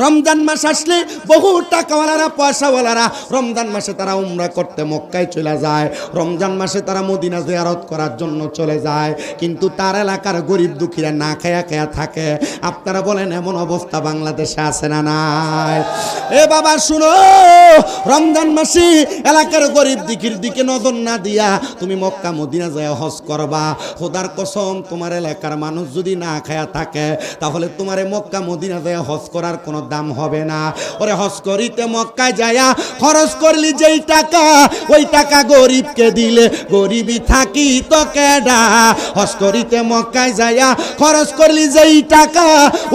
রমজান মাস আসলে বহু টাকাওয়ালারা পয়সাওয়ালারা রমজান মাসে তারা উমরা করতে মক্কায় চলে যায়, রমজান মাসে তারা মদিনা জিয়ারত করার জন্য চলে যায়, কিন্তু তার এলাকার গরিব দুঃখীরা না খায়া খায়া থাকে। আপনারা বলেন এমন অবস্থা বাংলাদেশে আছে না নাই? এ বাবা শুনো, রমজান মাসে এলাকার গরিব দুঃখীর দিকে নজর না দিয়া তুমি মক্কা মদিনা যায় হজ করবা। খোদার কসম, তোমার এলাকার মানুষ যদি না খায়া থাকে তাহলে তোমার মক্কা মদিনা যায় হজ করার কোনো দাম হবে না। ওরে হজ করিতে মক্কায় যায়া খরচ করলি যেই টাকা, ওই টাকা গরিবকে দিলে গরিবই থাকি তো কেডা। হজ করিতে মক্কায় যায়া খরচ করলি যেই টাকা,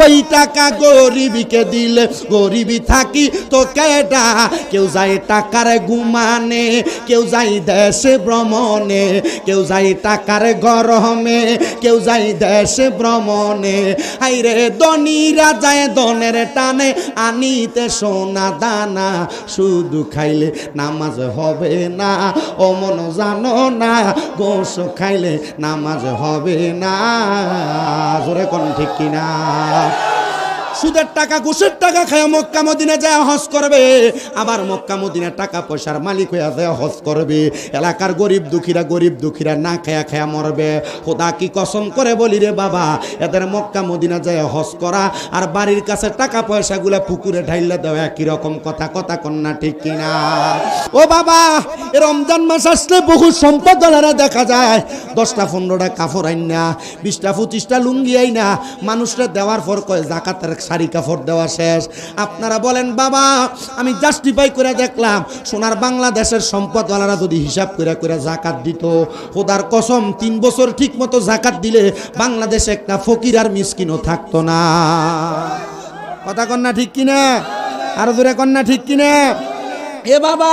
ওই টাকা গরিবকে দিলে গরিবই থাকি তো কেডা। কেউ যায় টাকার গুমানে, কেউ যায় দেশে ভ্রমণে, কেউ যায় টাকার গরমে, কেউ যায় দেশে ভ্রমণে। হাইরে ধনীরা যায় ধনের টানে আনিতে সোনা দানা, শুধু খাইলে নামাজ হবে না ও মন জানো না, গোশ খাইলে নামাজ হবে না। জোরে কোন ঠিক কিনা? সুদের টাকা ঘুষের টাকা খায় মক্কা মদিনা যায় হজ করবে, আবার মক্কা মদিনা টাকা পয়সার মালিক হয়ে যায় হজ করবে। এলাকার গরিব দুঃখীরা না খায়া খায়া মরবে। খোদা কি কসম করে বলি রে বাবা, এদের মক্কা মদিনা যায় হজ করা আর বাড়ির কাছে টাকা পয়সাগুলা পুকুরে ঢাইলে দেওয়া একই রকম কথা। কথা কন্যা ঠিক কিনা? ও বাবা, এ রমজান মাস আসলে বহু সম্পদওয়ালারা দেখা যায় 10টা 15টা কাপড় আইনা, 20টা 25টা লুঙ্গি আইনা মানুষরা দেওয়ার পর কয় যাকাতের শাড়ি কাপড় দেওয়া শেষ। আপনারা বলেন বাবা, আমি জাস্টিফাই করে দেখলাম সোনার বাংলাদেশের সম্পদওয়ালারা যদি হিসাব করে করে জাকাত দিত, খোদার কসম 3 বছর ঠিক মতো জাকাত দিলে বাংলাদেশে একটা ফকির আর মিসকিনও থাকতো না। কথা কন্যা ঠিক কিনা? আর জোরে কন্যা ঠিক কিনা? এ বাবা,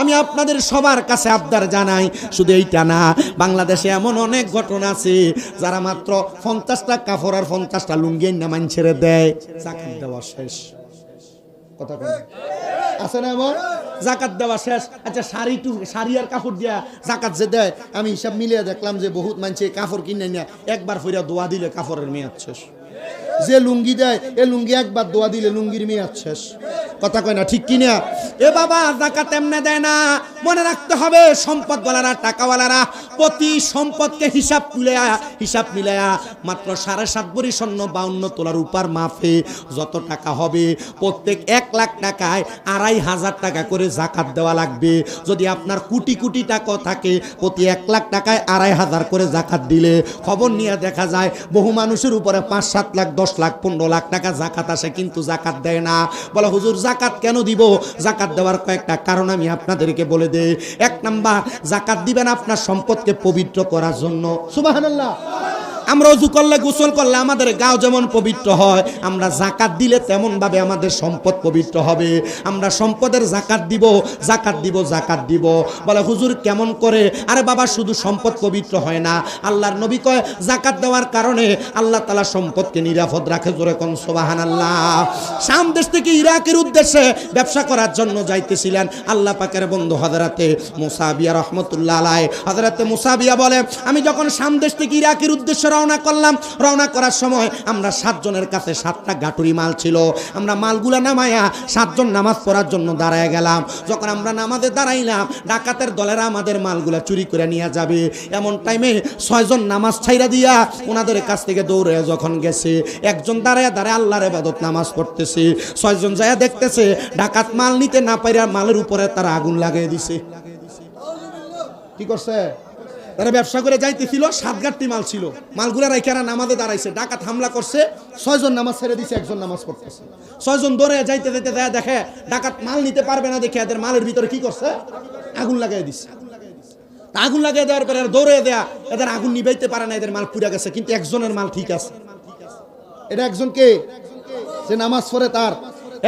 আমি আপনাদের সবার কাছে আবদার জানাই, শুধু এইটা না, বাংলাদেশে এমন অনেক ঘটনা আছে যারা মাত্র 50টা কাপড় আর 50টা লুঙ্গি না মান ছেড়ে দেয়, জাকাত দেওয়া শেষ। কথা বলে আছে না এমন? জাকাত দেওয়া শেষ। আচ্ছা, শাড়ি আর কাপড় দিয়া জাকাত যে দেয়, আমি হিসাব মিলিয়ে দেখলাম যে বহুত মানুষে কাপড় কিনে নিয়ে একবার ফিরে দোয়া দিলে কাপড়ের মেয়াদ শেষ। যে লুঙ্গি দেয় এ লুঙ্গি একবার দোয়া দিলে লুঙ্গির মেয়াদ শেষ। কথা কয় না ঠিক কিনা? এ বাবা, জাকাত এমনে দেয় না, মনে রাখতে হবে সম্পদওয়ালারা টাকাওয়ালারা প্রতি সম্পদকে হিসাব মিলায়া মাত্র 7.5 ভরি স্বর্ণ 52 তোলার উপর মাফে যত টাকা হবে প্রত্যেক 1 লাখ টাকায় 2,500 টাকা করে জাকাত দেওয়া লাগবে। যদি আপনার কোটি কোটি টাকা থাকে, প্রতি 1 লাখ টাকায় 2,500 করে জাকাত দিলে খবর নিয়ে দেখা যায় বহু মানুষের উপরে 5-7 লাখ 10 লাখ 15 লাখ টাকা জাকাত আসে, কিন্তু জাকাত দেয় না। বলে হুজুর জাকাত কেন দিব? জাকাত দেওয়ার কয়েকটা কারণ আমি আপনাদেরকে বলে দেই। 1 নাম্বার, জাকাত দিবেন আপনার সম্পদকে পবিত্র করার জন্য। সুবহানাল্লাহ। আমরা ওযু করলে গোসল করলে আমাদের গাও যেমন পবিত্র হয়, আমরা জাকাত দিলে তেমন ভাবে আমাদের সম্পদ পবিত্র হবে। আমরা সম্পদের জাকাত দিব। বলে হুজুর কেমন করে? আরে বাবা, শুধু সম্পদ পবিত্র হয় না, আল্লাহর নবী কয় জাকাত দেওয়ার কারণে আল্লাহ তাআলা সম্পদকে নিরাপদ রাখে। জোরে কোন সুবহানাল্লাহ। শাম দেশ থেকে ইরাকের উদ্দেশ্যে ব্যবসা করার জন্য যাইতেছিলেন আল্লাহ পাকের বন্ধু হযরতে মুসাবিয়া রাহমাতুল্লাহ আলাইহি। হযরতে মুসাবিয়া বলে, আমি যখন শাম দেশ থেকে ইরাকের উদ্দেশ্যে রওনা করলাম, রওনা করার সময় আমরা 7 জনের কাছে 7টা গাটুরি মাল ছিল। আমরা মালগুলা নামায়া 7 জন নামাজ পড়ার জন্য দাঁড়ায় গেলাম। যখন আমরা নামাজে দাঁড়াইলাম, ডাকাতের দলেরা আমাদের মালগুলা চুরি করে নিয়ে যাবে। এমন টাইমে 6 জন নামাজ ছাইরা দিয়া ওনাদের কাছ থেকে দৌড়ে যখন গেছে, একজন দাঁড়ায় আল্লাহর ইবাদত নামাজ পড়তেছে। 6 জন যায় দেখতেছে ডাকাত মাল নিতে না পাইরা মালের উপরে তারা আগুন লাগিয়ে দিছে। কি করছে? তারা ব্যবসা করে যাইতেছিল, 7 গাঁটটি মাল ছিল, মালগুলা রাইখা নামাজে দাঁড়াইছে। ডাকাত হামলা করছে, 6 জন নামাজ ছেড়ে দিছে, একজন নামাজ পড়তেছে। 6 জন দৌড়ে যাইতে দেখে ডাকাত মাল নিতে পারবে না, দেখে এদের মালের ভিতরে কি করছে? আগুন লাগাই দিছে। আগুন লাগিয়ে দেওয়ার পরে দৌড়ে দেয়া এদের আগুন নিভাইতে পারে না, এদের মাল পুড়ে গেছে, কিন্তু একজনের মাল ঠিক আছে। এটা একজনকে যে নামাজ পড়ে তার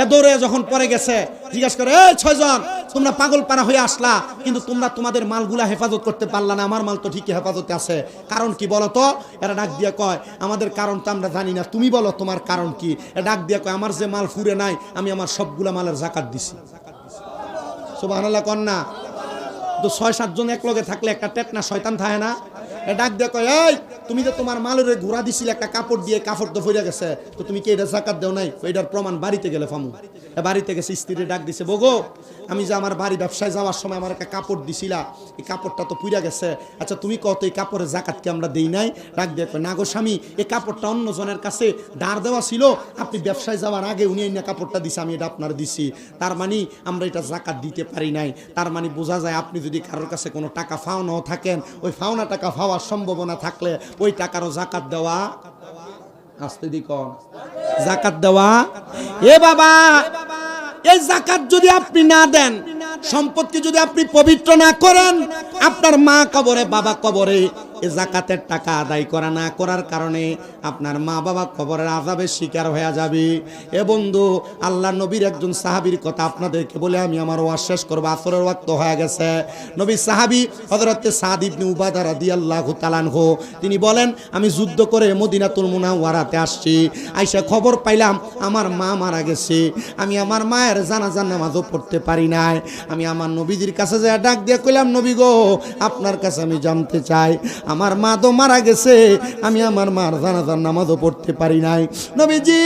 এ দৌড়ে যখন পরে গেছে, জিজ্ঞাসা করে, এই 6 জন তোমরা পাগল পারা হয়ে আসলা, কিন্তু তোমরা তোমাদের মালগুলা হেফাজত করতে পারলা না, আমার মাল তো ঠিকই হেফাজতে আছে, কারণ কি বলো তো? এরা ডাক দিয়া কয়, আমাদের কারণ তো আমরা জানি না, তুমি বলো তোমার কারণ কি? এ ডাক দিয়া কয়, আমার যে মাল ফুরে নাই, আমি আমার সবগুলা মালের জাকাত দিছি। সুবহানাল্লাহ কন্যা। তো 6-7 জন এক লগে থাকলে একটা টেকনা শয়তান থাকে না? ডাক দিয়ে কয়, এই তুমি তো তোমার মালের ঘোরা দিছিলে একটা কাপড় দিয়ে, কাপড় তো ফইরা গেছে, তো তুমি কি এটা যাকাত দাও নাই? এটার প্রমাণ বাড়িতে গেলে ফামু। বাড়িতে গেছে, স্ত্রী ডাক দিছে, বগো আমি যে আমার বাড়ি ব্যবসায় যাওয়ার সময় আমার একটা কাপড় দিছিলা, এই কাপড়টা তো পুইরা গেছে, আচ্ছা তুমি কত এই কাপড়ের জাকাত কি আমরা দেই নাই? ডাক দিয়ে কয়, না গো স্বামী, এই কাপড়টা অন্য জনের কাছে ধার দেওয়া ছিল, আপনি ব্যবসায় যাওয়ার আগে উনি এই কাপড়টা দিছে, আমি এটা আপনার দিছি, তার মানে আমরা এটা জাকাত দিতে পারি নাই। তার মানে বোঝা যায় আপনি যদি কারোর কাছে কোনো টাকা ফাওনাও থাকেন, ওই ফাওনা টাকা পাওয়ার সম্ভাবনা থাকলে ওই টাকারও জাকাত দেওয়া, আস্তে দি কন, জাকাত দেওয়া। এ বাবা, এই জাকাত যদি আপনি না দেন, সম্পদকে যদি আপনি পবিত্র না করেন, আপনার মা কবরে বাবা কবরে এই জাকাতের টাকা আদায় করা না করার কারণে আপনার মা বাবা কবরের আযাবের শিকার হয়ে যাবে। এ বন্ধু, আল্লাহ নবীর একজন সাহাবীর কথা আপনাদেরকে বলে আমি আমার ওয়াজ শেষ করব, আসরের ওয়াক্ত হয়ে গেছে। নবীর সাহাবী হযরত সাদ ইবনে উবাদা রাদিয়াল্লাহু তাআলা আনহু, তিনি বলেন, আমি যুদ্ধ করে মদিনাতুল মুনাওয়ারাতে আসছি, আইসা খবর পাইলাম আমার মা মারা গেছে, আমি আমার মায়ের জানাজার নামাজও পড়তে পারি নাই। আমি আমার নবীজির কাছে যায় ডাক দিয়ে কইলাম, নবী গো, আপনার কাছে আমি জানতে চাই, আমার মা তো মারা গেছে, আমি আমার মার জানাজার নামাজও পড়তে পারি নাই। নবীজি,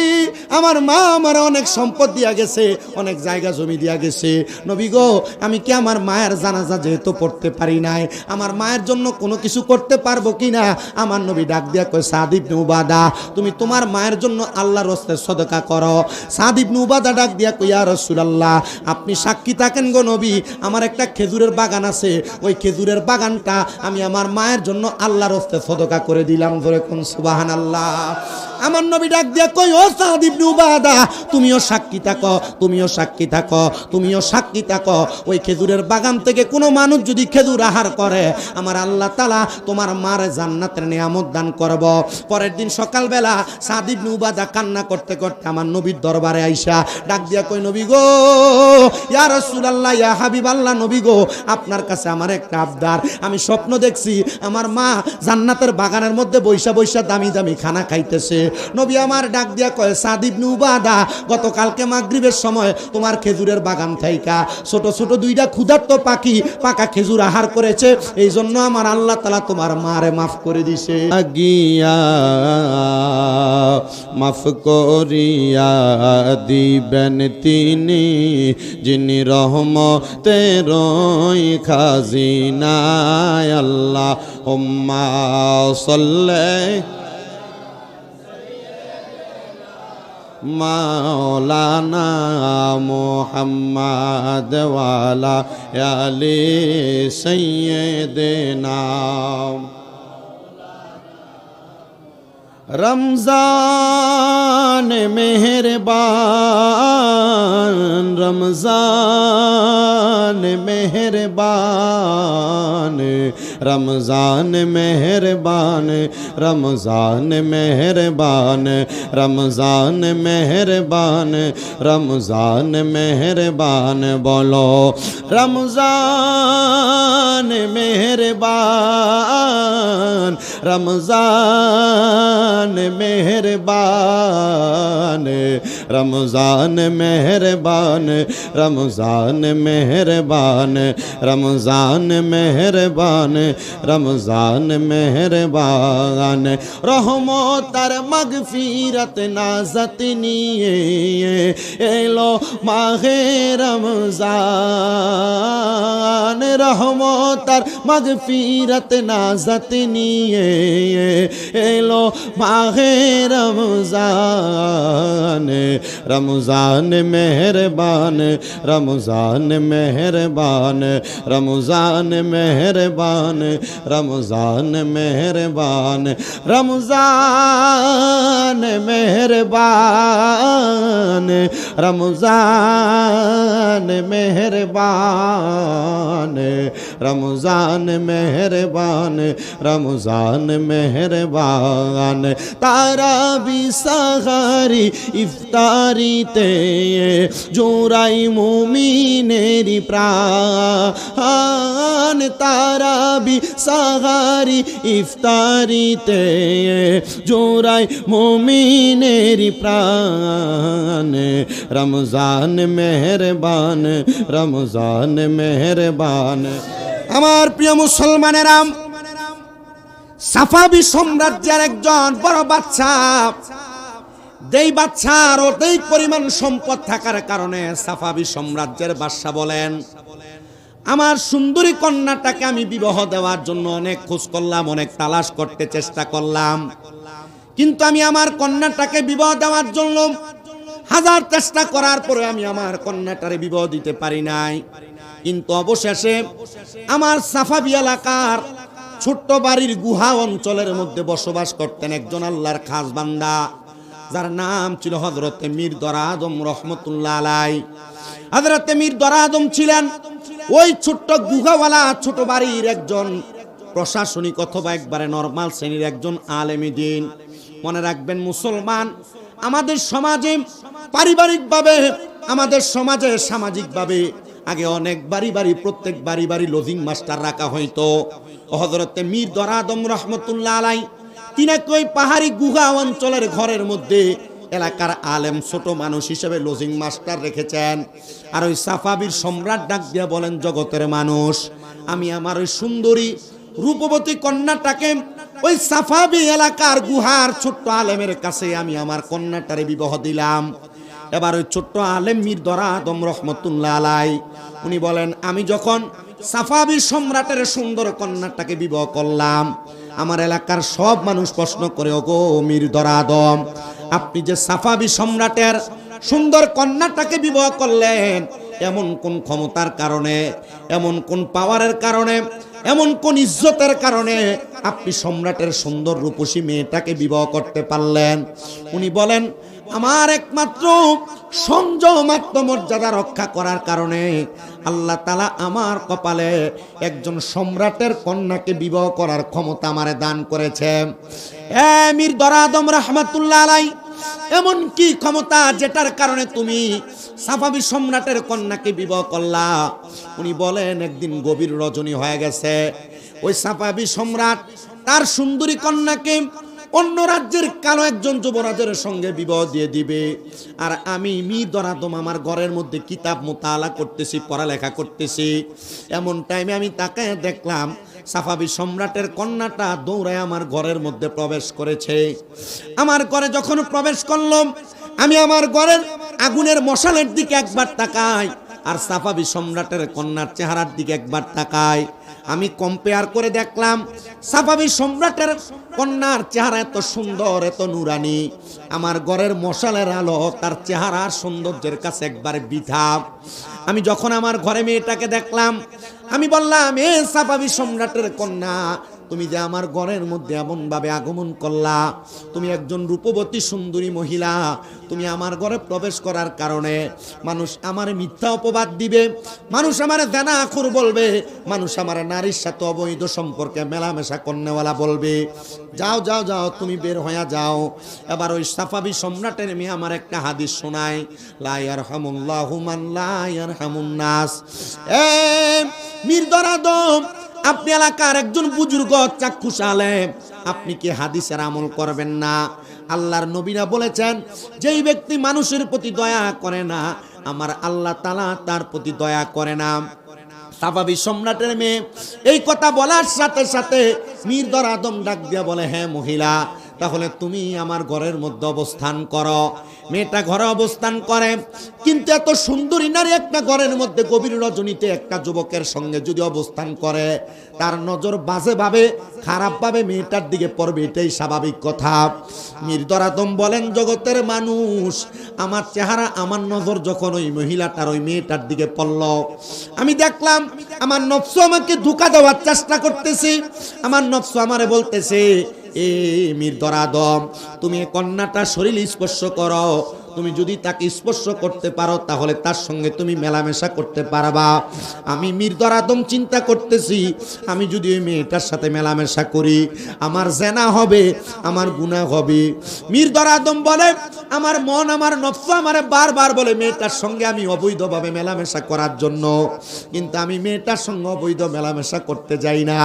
আমার মা আমার অনেক সম্পদ দিয়া গেছে, অনেক জায়গা জমি দিয়া গেছে, নবী গো, আমি কি আমার মায়ের জানাজা যেহেতু পড়তে পারি নাই, আমার মায়ের জন্য কোনো কিছু করতে পারবো কিনা? আমার নবী ডাক দিয়া কয়, সাদ ইবনে উবাদা, তুমি তোমার মায়ের জন্য আল্লাহর রাস্তায় সদকা করো। সাদ ইবনে উবাদা ডাক দিয়া কয়, ইয়া রাসূলুল্লাহ, আপনি সাক্ষী থাকেন গো নবী, আমার একটা খেজুরের বাগান আছে, ওই খেজুরের বাগানটা আমি আমার মায়ের জন্য আল্লাহর রাস্তায় সদকা করে দিলাম। ধরে কোন সুবহানাল্লাহ। আমার নবী ডাক দিয়া কই, ও সাদ ইবনে উবাদা, তুমিও সাক্ষী থাকো, তুমিও সাক্ষী থাকো, তুমিও সাক্ষী থাকো, ওই খেজুরের বাগান থেকে কোনো মানুষ যদি খেজুর আহার করে, আমার আল্লাহ তাআলা তোমার মার জান্নাতের নিয়ামত দান করব। পরের দিন সকালবেলা সাদ ইবনে উবাদা কান্না করতে করতে আমার নবীর দরবারে আইসা ডাক দিয়া কই, নবী গো, ইয়া রাসূলুল্লাহ, ইয়া হাবিবাল্লাহ, নবী গো, আপনার কাছে আমার একটা আবদার, আমি স্বপ্ন দেখছি আমার মা জান্নাতের বাগানের মধ্যে বৈশা বৈশা দামি দামি খানা খাইতেছে। নবী আমার ডাক দিয়া কয়, সাদ ইবনে উবাদা, গতকালকে মাগরিবের সময় তোমার খেজুরের বাগান থাইকা ছোট ছোট দুইটা ক্ষুধার্ত পাখি পাকা খেজুর আহার করেছে, এই জন্য আমার আল্লাহ তাআলা তোমার মারে মাফ করে দিছে। গিয়া মাফ করিয়া দিবেন তিনি, যিনি রহমতের খাজিনা। আল্লাহ হুম্মা সাল্লি মাওলানা মুহাম্মদ ওয়ালা আলি সাইয়্যিদিনা। রমজান মেহেরবান, রমজান মেহেরবান, রমজান মেহেরবান, রমজান মেহেরবান, রমজান মেহেরবান, রমজান মেহেরবান, বলো রমজান মেহেরবান, রমজান মেহেরবান, রমজান মেহেরবান, রমজান মেহেরবান, রমজান মেহেরবান, রমজান মেহেরবান, রহমত আর মাগফিরত নাজাত নিয়ে এলো মাহে রমজান, রহমত আর মাগফিরত নাজাত নিয়ে এলো মাহে রমজান, রমজান মেহেরবান, রমজান মেহেরবান, রমজান মেহেরবান, রমজান মেহেরবান, রমজান মেহেরবান, রমজান মেহেরবান, রমজান মেহেরবান, রমজান মেহেরবান, তারাবি সাহারি ইফতারিতে জোড়াই মুমিনেরি প্রাণ, তারাবি সাহারি ইফতারিতে জোড়াই মুমিনেরি প্রাণ, রমজান মেহেরবান, রমজান মেহেরবান। আমার প্রিয় মুসলমানেরা, সাফাবি সাম্রাজ্যের একজন বড় বাদশা, যেই বাদশার অধিক পরিমাণ সম্পদ থাকার কারণে সাফাবি সাম্রাজ্যের বাদশা বলেন, আমার সুন্দরী কন্যাটাকে আমি বিবাহ দেওয়ার জন্য অনেক খোঁজ করলাম, অনেক তালাশ করতে চেষ্টা করলাম, কিন্তু আমি আমার কন্যাটাকে বিবাহ দেওয়ার জন্য হাজার চেষ্টা করার পরে আমি আমার কন্যাটারে বিবাহ দিতে পারি নাই। কিন্তু অবশেষে আমার সাফাবি এলাকার ছোট্ট বাড়ির গুহা অঞ্চলের মধ্যে বসবাস করতেন একজন আল্লাহর খাস বান্দা, যার নাম ছিল হযরতে মীর দরা আদম রহমতুল্লাহ আলাই। হযরতে মীর দরা আদম ছিলেন ওই ছোট্ট গুহাওয়ালা ছোট বাড়ির একজন প্রশাসনিক অথবা একবারে নরমাল শ্রেণীর একজন আলেমী দ্বীন। মনে রাখবেন মুসলমান, আমাদের সমাজে পারিবারিকভাবে, আমাদের সমাজে সামাজিকভাবে আগে অনেক বাড়ি বাড়ি, প্রত্যেক বাড়ি বাড়ি লজিং মাস্টার রাখা হইতো। হযরতে মীর দরা আদম রহমতুল্লাহ আলাই তিনি ওই পাহাড়ি গুহা অঞ্চলের ঘরের মধ্যে এলাকার আলেম ছোট মানুষ হিসেবে লজিং মাস্টার রেখেছেন। আর ওই সাফাবির সম্রাট ডাক দিয়া বলেন, জগতের মানুষ, আমি আমার ওই সুন্দরী রূপবতী কন্যাটাকে ওই সাফাবি এলাকার গুহার ছোট্ট আলেমের কাছে আমি আমার কন্যাটারে বিবাহ দিলাম। এবার ওই ছোট্ট আলেম মীর দরা আদম রহমতুল্লাহ আলাই উনি বলেন, আমি যখন সাফাবি সম্রাটের সুন্দর কন্যাটাকে বিবাহ করলাম, আমার এলাকার সব মানুষ প্রশ্ন করে, ওগো মীর দরা আদম, আপনি যে সাফাবি সম্রাটের সুন্দর কন্যাটাকে বিবাহ করলেন, এমন কোন ক্ষমতার কারণে, এমন কোন পাওয়ারের কারণে, এমন কোন ইজ্জতের কারণে আপনি সম্রাটের সুন্দর রূপসী মেয়েটাকে বিবাহ করতে পারলেন? উনি বলেন, আমার একমাত্র সংযম আত্মমর্যাদা রক্ষা করার কারণে আল্লাহ তাআলা আমার কপালে একজন সম্রাটের কন্যাকে বিবাহ করার ক্ষমতা আমারে দান করেছে। মীর দরা আদম রহমাতুল্লাহ আলাই, এমন কি ক্ষমতা যেটার কারণে তুমি সাফাবি সম্রাটের কন্যাকে বিবাহ করলা? উনি বলেন, একদিন গভীর রজনী হয়ে গেছে, ওই সাফাবি সম্রাট তার সুন্দরী কন্যাকে অন্য রাজ্যের কালো একজন যুবরাজের সঙ্গে বিবাহ দিয়ে দিবে। আর আমি মীর দরা আদম আমার ঘরের মধ্যে কিতাব মোতালা করতেছি, পড়ালেখা করতেছি। এমন টাইমে আমি তাকায় দেখলাম সাফাবি সম্রাটের কন্যাটা দৌড়ায় আমার ঘরের মধ্যে প্রবেশ করেছে। আমার ঘরে যখন প্রবেশ করলাম, আমি আমার ঘরের আগুনের মশালের দিকে একবার তাকাই, আর সাফাবি সম্রাটের কন্যার চেহারার দিকে একবার তাকাই। আমি কম্পেয়ার করে দেখলাম সাফাবি সম্রাটের কন্যার চেহারা এত সুন্দর, এত নুরানি, আমার ঘরের মশালের আলো তার চেহারার সৌন্দর্যের কাছে একবার বৃথা। আমি যখন আমার ঘরে মেয়েটাকে দেখলাম, আমি বললাম, এ সাফাবি সম্রাটের কন্যা, তুমি যে আমার ঘরের মধ্যে এমন ভাবে আগমন করলা, তুমি একজন রূপবতী সুন্দরী মহিলা, তুমি আমার ঘরে প্রবেশ করার কারণে মানুষ আমার মিথ্যা অপবাদ দিবে, মানুষ আমার জানাখুর বলবে, মানুষ আমার নারীর সাথে অবৈধ সম্পর্কে মেলামেশা করনেওয়ালা বলবে। যাও যাও যাও, তুমি বের হয়ে যাও। এবার ওই সাফাবি সম্রাটের মেয়ে আমার একটা হাদিস শোনায়, লা ইয়ারহামুল্লাহু মান লা ইয়ারহামুন নাস। মীর দরা আদম, আপনি এলাকার একজন বুজুর্গ চাক্ষুষ আলেম, আপনি কি হাদিসের আমল করবেন না? আল্লাহর নবীরা বলেছেন, যেই ব্যক্তি মানুষের প্রতি দয়া করে না, আমার আল্লাহ তাআলা তার প্রতি দয়া করে না। সাফাবি সম্রাটের মেয়ে এই কথা বলার সাথে সাথে মীর দরা আদম ডাক দিয়া বলে, হ্যাঁ মহিলা, তাহলে তুমি আমার ঘরের মধ্যে অবস্থান করো। মেয়েটা ঘরে অবস্থান করে, কিন্তু এত সুন্দরী নারী একটা ঘরের মধ্যে গভীর রজনীতে একটা যুবকের সঙ্গে যদি অবস্থান করে, তার নজর বাজে ভাবে, খারাপ ভাবে মেয়েটার দিকে পড়বে, এটাই স্বাভাবিক কথা। মীর দরা আদম বলেন, জগতের মানুষ, আমার চেহারা, আমার নজর যখন ওই মহিলাটার, ওই মেয়েটার দিকে পড়ল, আমি দেখলাম আমার নফস আমাকে ধোঁকা দেওয়ার চেষ্টা করতেছে। আমার নফস আমারে বলতেছে, এ মীর দরা আদম, তুমি কন্যাটা শরীর স্পর্শ করো, তুমি যদি তাকে স্পর্শ করতে পারো তাহলে তার সঙ্গে তুমি মেলামেশা করতে পারবা। আমি মীর দরা আদম চিন্তা করতেছি, আমি যদি ওই মেয়েটার সাথে মেলামেশা করি, আমার জেনা হবে, আমার গুনাহ হবে। মীর দরা আদম বলে, আমার মন, আমার নফস আমারে বারবার বলে মেয়েটার সঙ্গে আমি অবৈধভাবে মেলামেশা করার জন্য, কিন্তু আমি মেয়েটার সঙ্গে অবৈধ মেলামেশা করতে যাই না।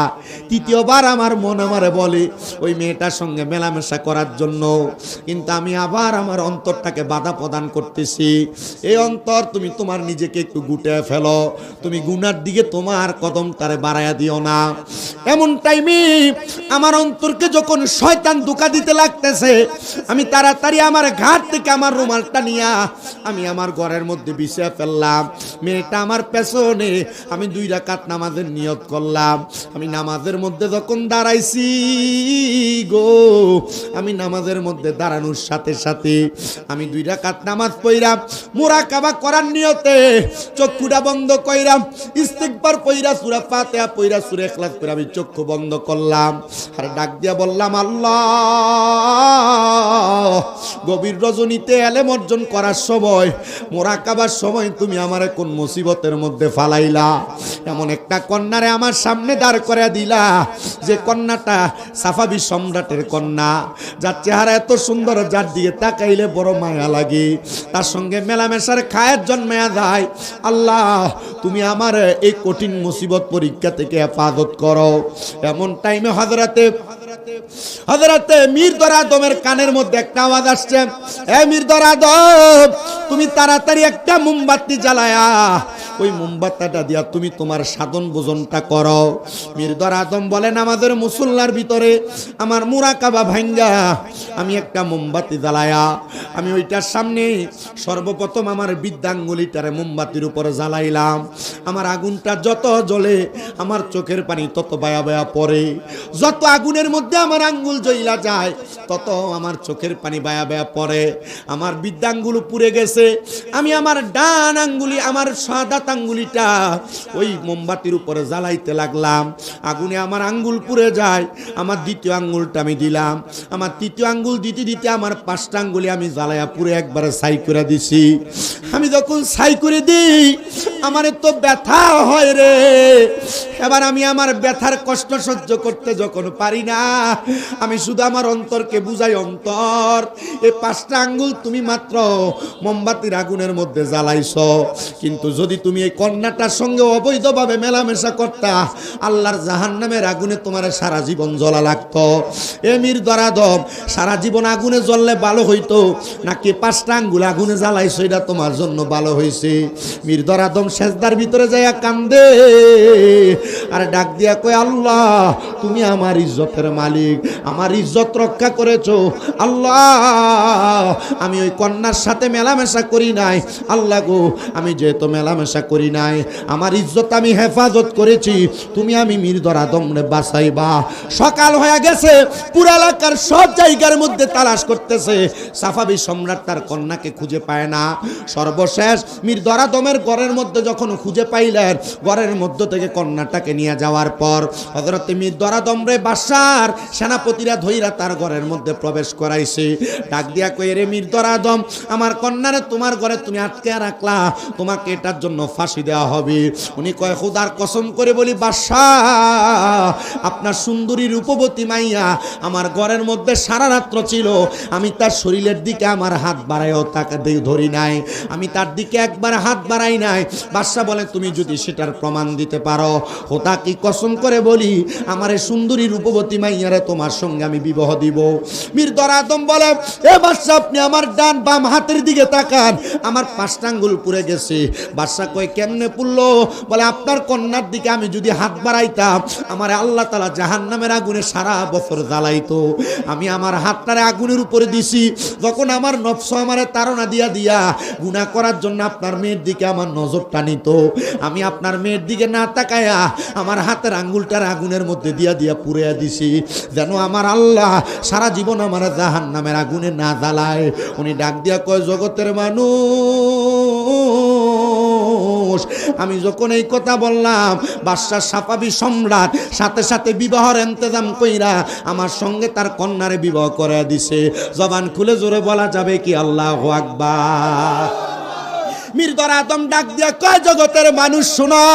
তৃতীয়বার আমার মন আমারে বলে ওই মেয়েটার সঙ্গে মেলামেশা করার জন্য, কিন্তু আমি আবার আমার অন্তরটাকে বাধা বাধা প্রদান করতেছি। এই অন্তর তুমি তোমার নিজেকে একটু গুটিয়ে ফেলো, তুমি গুনার দিকে তোমার কদমটারে বাড়াইয়া দিও না। এমন টাইমে আমার অন্তরকে যখন শয়তান ধোঁকা দিতে লাগতেছে, আমি তাড়াতাড়ি আমার ঘাট থেকে আমার রুমালটা নিয়া আমি আমার ঘরের মধ্যে বিছিয়ে ফেললাম। মেয়েটা আমার পেছনে, আমি 2 রাকাত নামাজের নিয়ত করলাম। আমি নামাজের মধ্যে যখন দাঁড়াইছি গো, আমি নামাজের মধ্যে দাঁড়ানোর সাথে সাথে আমি 2 রাকাত নামাজ পড়লাম, মুরাকাবা করার নিয়তে চক্ষুটা বন্ধ কইরাম, ইস্তিগফার পড়া, সূরা ফাতিহা পড়া, সূরা ইখলাস পড়া আমি চক্ষু বন্ধ করলাম। আর ডাক দিয়া বললাম, আল্লাহ, গভীর রজনীতে ইলম অর্জন করার সময়, মুরাকাবার সময় তুমি আমারে কোন মুসিবতের মধ্যে ফালাইলা? এমন একটা কন্যারে আমার সামনে দাঁড় করে দিলা, যে কন্যাটা সাফাবি সম্রাটের কন্যা, যার চেহারা এত সুন্দর, যার দিকে তাকাইলে বড় মায়া লাগে, তার সঙ্গে মেলামেশার খায়ের জন্মায়া যায়। আল্লাহ, তুমি আমার এই কঠিন মুসিবত পরীক্ষা থেকে হেফাজত করো। এমন টাইমে হযরতে মির্জার আদমের কানের মধ্যে একটা আওয়াজ আসছে, এ মির্জার আদম, তুমি তাড়াতাড়ি একটা মোমবাতি জ্বালায়া ওই মোমবাতিটা দিয়া তুমি তোমার সাধন ভোজনটা করো। মির্জার আদম বলেন, আমাদের মুসল্লার ভিতরে আমার মুরাকাবা ভাঙ্গা আমি একটা মোমবাতি জ্বালায়া আমি ওইটার সামনে সর্বপ্রথম আমার বৃদ্ধাঙ্গুলিটারে মোমবাতির উপরে জ্বালাইলাম। আমার আগুনটা যত জ্বলে আমার চোখের পানি তত বায়া বায়া পড়ে, যত আগুনের মধ্যে আমার আঙ্গুল জ্বলা যায় তত আমার চোখের পানি বায়া বায়া পড়ে। আমার বৃদ্ধাঙ্গুল পুড়ে গেছে, আমি আমার ডান আঙ্গুলি, আমার সাদা আঙ্গুলিটা ওই মোমবাতির উপরে জ্বালাইতে লাগলাম। আগুনে আমার আঙ্গুল পুড়ে যায়, আমার দ্বিতীয় আঙ্গুলটা আমি দিলাম, আমার তৃতীয় আঙ্গুল দিতে দিতে আমার 5টা আঙ্গুলি আমি জ্বালাইয়া পুরে একবারে ছাই করে দিছি। আমি যখন ছাই করে দিই আমার তো ব্যথা হয় রে। এবার আমি আমার ব্যথার কষ্ট সহ্য করতে যখন পারি না, আমি শুধু আমার অন্তরকে বুঝাই, অন্তর, এই 5টা আঙ্গুল তুমি মাত্র মোমবাতির আগুনের মধ্যে জ্বালাইছো, কিন্তু যদি তুমি এই কন্যাটার সঙ্গে অবৈধভাবে মেলামেশা করতা, আল্লাহর জাহান্নামের আগুনে তোমার সারা জীবন জ্বলা লাগতো। এ মির্জার আদম, সারা জীবন আগুনে জ্বললে ভালো হইতো নাকি 5টা আঙ্গুল আগুনে জ্বালাইছো এটা তোমার জন্য ভালো হয়েছে? মির্জার আদম সেজদার ভিতরে যাইয়া কান্দে আর ডাক দিয়া কয়, আল্লাহ, তুমি আমার ইজ্জতের মালিক, আমার ইজ্জত রক্ষা করেছো। আল্লাহ, আমি ওই কন্যার সাথে মেলামেশা করি নাই, আল্লাহ গো, আমি যেহেতু মেলামেশা করি নাই, আমার ইজ্জত আমি হেফাজত করেছি, তুমি আমি মির্জার আদমরে বাঁচাইবা। সকাল হয়ে গেছে, পুরা এলাকার সব জায়গার মধ্যে তালাশ করতেছে, সাফাবি সম্রাট তার কন্যাকে খুঁজে পায় না। সর্বশেষ মির্জার আদমের ঘরের মধ্যে যখন খুঁজে পাইলেন, ঘরের মধ্য থেকে কন্যাটাকে নিয়ে যাওয়ার পর হযরত মির্জার আদমরে বাদশার সেনাপতিরা ধইরা তার ঘরের মধ্যে প্রবেশ করাইছে। ডাক দিয়া কই, রে মির্জার আদম, আমার কন্যারে তোমার ঘরে তুমি আটকে রাখলা, তোমাকে এটার জন্য ফাঁসি দেওয়া হবে। উনি কয়, খোদার কসম করে বলি বাদশাহ, আপনার সুন্দরী রূপবতী মাইয়া আমার ঘরের মধ্যে সারা রাত্র ছিল, আমি তার শরীরের দিকে আমার হাত বাড়াইও তাকে ধরি নাই, আমি তার দিকে একবার হাত বাড়াই নাই। বাদশাহ বলে, তুমি যদি সেটার প্রমাণ দিতে পারো, খোদা কি কসম করে বলি, আমার এই সুন্দরী রূপবতী মাইয়ারে তোমার সঙ্গে আমি বিবাহ দিব। মির্জার আদম বলে, এ বাদশাহ, আপনি আমার ডান বাম হাতের দিকে তাকান, আমার 5টা আঙ্গুল পুড়ে গেছে। বাদশাহ কয়, কেমনে পুড়লো? বলে, আপনার কন্যার দিকে আমি যদি হাত বাড়াইতাম, আমার আল্লাহ তাআলা জাহান্নামের আগুনে সারা বছর জ্বালাইতো। আমি আমার হাতটারে আগুনের উপরে দিছি, যখন আমার নফস আমারে তাড়না দিয়া দিয়া গুনাহ করার জন্য আপনার মেয়ের দিকে আমার নজরটা নিত, আমি আপনার মেয়ের দিকে না তাকায়া আমার হাতের আঙ্গুলটার আগুনের মধ্যে দিয়া দিয়া পুড়িয়া দিছি, যেন আমার আল্লাহ সারা জীবন আমার জাহান্নামের আগুনে না জ্বালায়। উনি ডাক দিয়া কয়, জগতের মানুষ, আমি যখন এই কথা বললাম, বাদশাহ সাফাবি সম্রাট সাথে সাথে বিবাহের ইন্তজাম কইরা আমার সঙ্গে তার কন্যারে বিবাহ করে দিছে। জবান খুলে জোরে বলা যাবে কি আল্লাহু আকবার? মির্জার আদম ডাক দিয়া কয় জগতের মানুষ শোনো,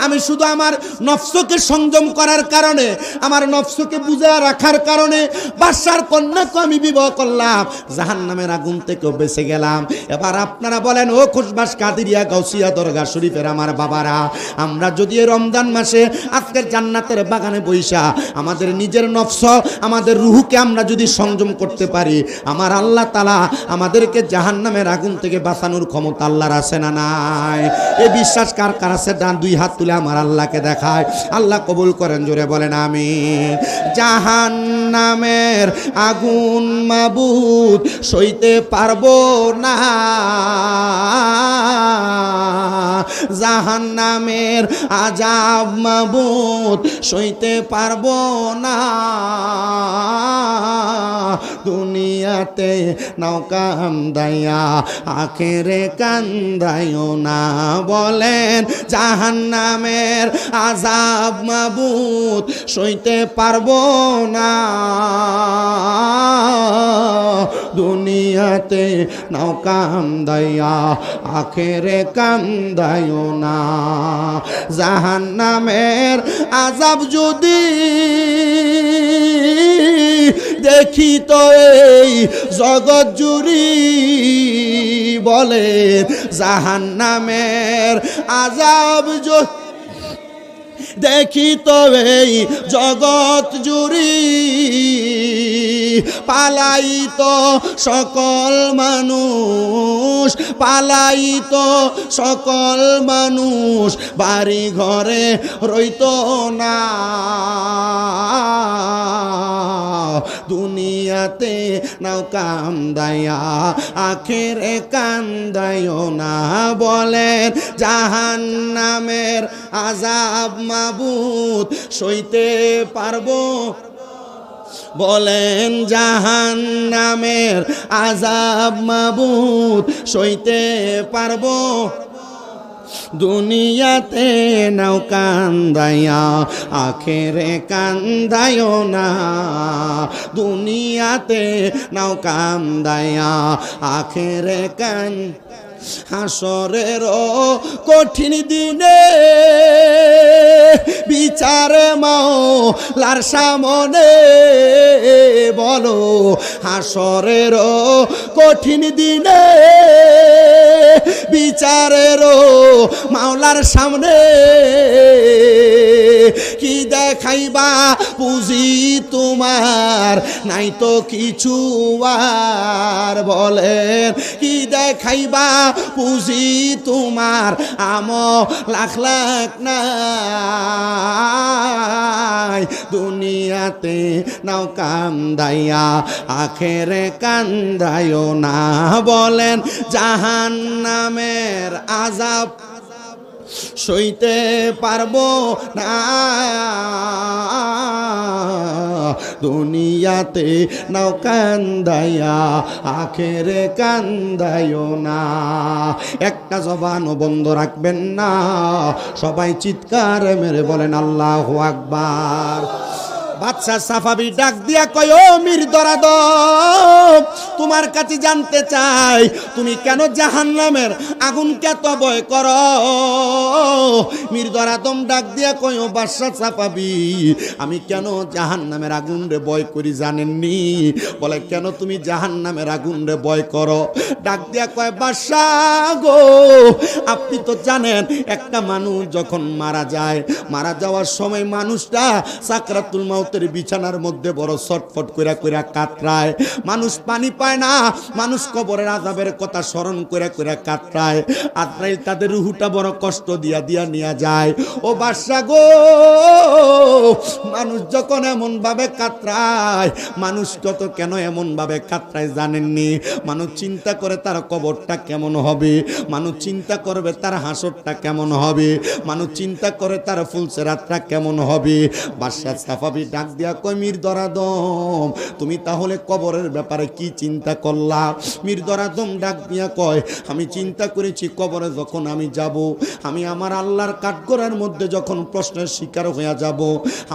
আমি শুধু আমার নফসকে সংযম করার কারণে, আমার নফসকে বুঝে রাখার কারণে বাদশার কন্যাকে আমি বিবাহ করলাম, জাহান্নামের আগুন থেকেও বেঁচে গেলাম। এবার আপনারা বলেন, ও খুশবাস, কাদিরিয়া, গাউসিয়া, দরগা শরীফের আমার বাবারা, আমরা যদি এই রমজান মাসে আজকের জান্নাতের বাগানে বইসা আমাদের নিজের নফস, আমাদের রুহকে আমরা যদি সংযম করতে পারি, আমার আল্লাহ তাআলা আমাদেরকে জাহান্নামের আগুন থেকে বাঁচানোর ক্ষমতা আল্লাহর আছে না নাই? এই বিশ্বাস কার কার আছে? ডান দুই হাত তুলে আমার আল্লাহকে দেখায়। আল্লাহ কবুল করেন, জোরে বলেন আমিন। জাহান্নামের আগুন মাবুদ সইতে পারবো না, জাহান্নামের আযাব মাবুদ সইতে পারবো না, দুনিয়াতে নাও কান্দাইয়া আখেরে কান্দাইও না, বলেন জাহান্নামের আযাব মাবুদ সইতে পারবো না, দুনিয়াতে নাও কান্দাইয়া আখেরে কান্দাইও না, জাহান্নামের আযাব যদি দেখি তো এই জগৎ জুড়ি, বলে জাহান্নামের আযাব দেখি তো এই জগৎ জুড়ি, পালাইত সকল মানুষ, পালাইত সকল মানুষ, বাড়ি ঘরে রইত না, দুনিয়াতে নাও কান্দাইয়া আখেরে কান্দাইও না, বলেন জাহান্নামের আযাব মাবুদ সইতে পারবো, বলেন জাহান্নামের আযাব মাবুদ সইতে পারবো, দুনিয়াতে নাও কান্দাইয়া আখেরে কান্দাইও না, দুনিয়াতে নাও কান্দাইয়া আখেরে হাসরের কঠিন দিনে বিচার মাওলার সামনে, বলো হাসরের কঠিন দিনে বিচারের মাওলার সামনে, কি দেখাইবা পুঁজি তোমার নাই তো কিছু আর, বলেন কি দেখাইবা পুঁজি তোমার লাখ লাখ নাই, দুনিয়াতে নাও কান্দাইয়া আখেরে কান্দাইও না, বলেন জাহান্নামের আযাব সইতে পারবো না, দুনিয়াতে নাও কান্দাইয়া আখেরে কান্দাইও না। একটা জবানও বন্ধ রাখবেন না, সবাই চিৎকার মেরে বলেন আল্লাহু আকবার। বাদশা সাফাবি ডাক দিয়া কয়, ও মির্জার আদম, তোমার কাছে জানতে চাই তুমি কেন জাহান্নামের আগুনকে এত ভয় করো? মির্জার আদম ডাক দিয়া কয়, ও বাদশা সাফাবি, আমি কেন জাহান্নামের আগুন রে ভয় করি জানেননি? বলে কেন তুমি জাহান্নামের আগুন রে ভয় করো? ডাক দিয়া কয়, বাদশা গো, আপনি তো জানেন একটা মানুষ যখন মারা যায়, মারা যাওয়ার সময় মানুষটা সাকরাতুল মাউত বিছানার মধ্যে বড় ছটফট কইরা কইরা কাতরায়, মানুষ পানি পায় না, মানুষ কবরের আযাবের কথা স্মরণ কইরা কইরা কাতরায়, আত্রাইল তাদের রুহুটা বড় কষ্ট দিয়া দিয়া নিয়ে যায়। ও বাদশা গো, মানুষ যখন এমন ভাবে কাতরায়, মানুষ কত কেন এমন ভাবে কাতরায় জানেননি? মানুষ চিন্তা করে তার কবরটা কেমন হবে, মানুষ চিন্তা করবে তার হাসরটা কেমন হবে, মানুষ চিন্তা করে তার ফুলসেরাতটা কেমন হবে। বাদশা সাফাবি ডাক দিয়া কয় মির্দর আদম তুমি তাহলে কবরের ব্যাপারে কি চিন্তা করলা? মির্দর আদম ডাক দিয়া কয় আমি চিন্তা করেছি কবরে যখন আমি যাব, আমি আমার আল্লাহর কাঠগড়ার মধ্যে যখন প্রশ্নের শিকার হয়ে যাব,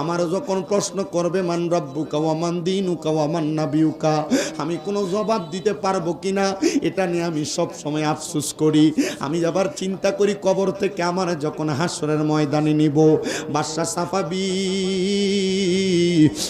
আমার যখন প্রশ্ন করবে মান রাব্বুকা ওয়া মান দীনুকা ওয়া মান নাবিয়ুকা, আমি কোনো জবাব দিতে পারবো কিনা এটা নিয়ে আমি সব সময় আফসোস করি। আমি আবার চিন্তা করি কবর থেকে আমার যখন হাসরের ময়দানে নিব, বাদশা সাফাবি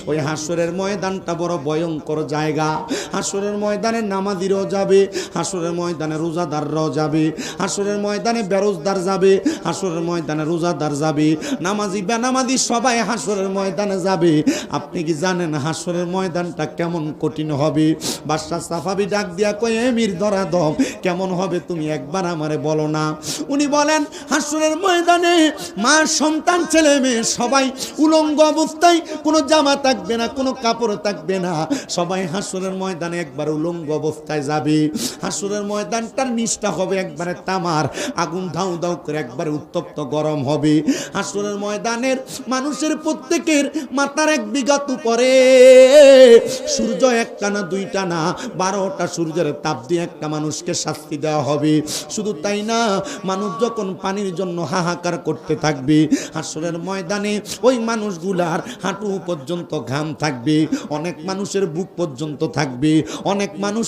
ওই হাসরের ময়দানটা বড় ভয়ঙ্কর জায়গা। হাসরের ময়দানে নামাজিরাও যাবে, হাসরের ময়দানে রোজাদাররাও যাবে, হাসরের ময়দানে বেরোজদার যাবে, হাসরের ময়দানে রোজাদার যাবে, নামাজি বেনামাজি সবাই হাসরের ময়দানে যাবে। আপনি কি জানেন হাসরের ময়দানটা কেমন কঠিন হবে? বাদশা সাফাবি ডাক দিয়া কয় মির্দর আদম কেমন হবে তুমি একবার আমারে বলো না। উনি বলেন হাসরের ময়দানে মা সন্তান ছেলে মেয়ে সবাই উলঙ্গ অবস্থায়, কোনো জামা থাকবে না, কোনো কাপড় থাকবে না, সবাই হাসরের ময়দানে একবার উলঙ্গ অবস্থায় যাবে। হাসরের ময়দানটার নিচটা হবে একবারে তামার, আগুন ধাউ ধাউ করে একবারে উত্তপ্ত গরম হবে। হাসরের ময়দানের মানুষের প্রত্যেকের মাথার 1 বিঘা উপরে সূর্য একটা না দুইটা না 12টা সূর্যের তাপ দিয়ে একটা মানুষকে শাস্তি দেওয়া হবে। শুধু তাই না, মানুষ যখন পানির জন্য হাহাকার করতে থাকবে, হাসরের ময়দানে ওই মানুষগুলার হাঁটু পর্যন্ত ঘাম থাকবে, অনেক মানুষের বুক পর্যন্ত থাকবে, অনেক মানুষ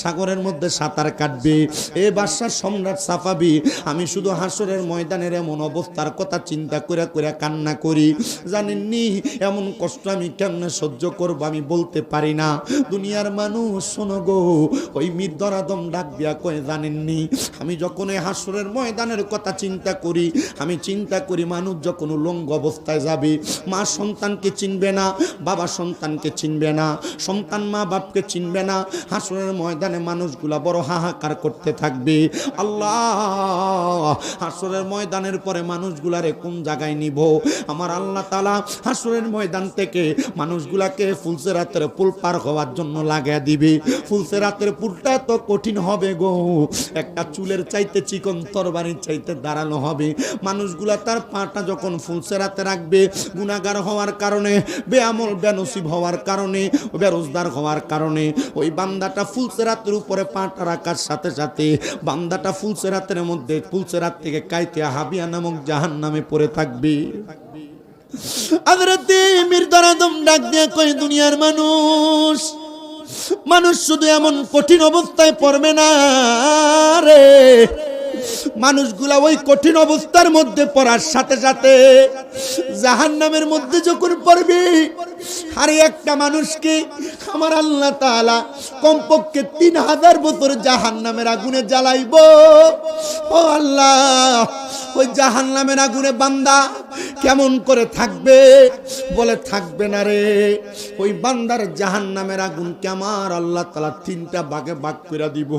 সাগরের মধ্যে সাঁতার কাটবে। এ বাদশাহ সম্রাট সাফাবি আমি শুধু হাসরের ময়দানের এমন অবস্থার কথা চিন্তা করে করে কান্না করি। জানেননি এমন কষ্ট আমি কেমনে সহ্য করব আমি বলতে পারি না। দুনিয়ার মানুষ শোনো গো, ওই মির্দর আদম ডাক দিয়া কয়ে জানেননি আমি যখন এই হাসরের ময়দানের কথা চিন্তা করি, আমি চিন্তা করি মানুষ যখন উলঙ্গ অবস্থায় যাবে, মা সন্তানকে চিনবে না, বাবা সন্তানকে চিনবে না, সন্তান মা বাপকে চিনবে না, হাসরের ময়দানে মানুষগুলা বড় হাহাকার করতে থাকবে। আল্লাহ হাসরের ময়দানের পরে মানুষগুলারে কোন জায়গায় নিব? আমার আল্লাহ তাআলা হাসরের ময়দান থেকে মানুষগুলাকে ফুলসেরাতের পুল পার হওয়ার জন্য লাগিয়ে দিবে। ফুলসেরাতের পুলটা তো কঠিন হবে গো, একটা চুলের চাইতে চিকন তরবারির চাইতে দাঁড়ানো হবে। মানুষগুলা তার পাটা যখন ফুলসেরাতে রাখবে, গুনাহগার হওয়ার কারণে, বেআমল বেনসিব হওয়ার কারণে, বেরোজগার হওয়ার কারণে ওই বান্দাটা ফুলসেরাতের উপরে পাটা রাখার সাথে সাথে বান্দাটা ফুলসেরাতের মধ্যে ফুলসেরাত থেকে কাইতে হাবিয়া নামক জাহান্নামে পড়ে থাকবে। হযরতে মির্দর আদম ডাক দিয়ে কই দুনিয়ার মানুষ, মানুষ শুধু এমন কঠিন অবস্থায় পড়বে না রে, মানুষগুলা ওই কঠিন অবস্থার মধ্যে পড়ার সাথে সাথে জাহান্নামের মধ্যে যখন পড়বে, আর একটা মানুষকে আমার আল্লাহ তাআলা কমপক্ষে 3000 বছর জাহান্নামের আগুনে জ্বালাইব। ও আল্লাহ, ওই জাহান্নামের আগুনে বান্দা কেমন করে থাকবে? বলে থাকবে না রে। ওই বান্দার জাহান্নামের আগুনকে আমার আল্লাহ তাআলা 3টা ভাগে ভাগ করে দিব।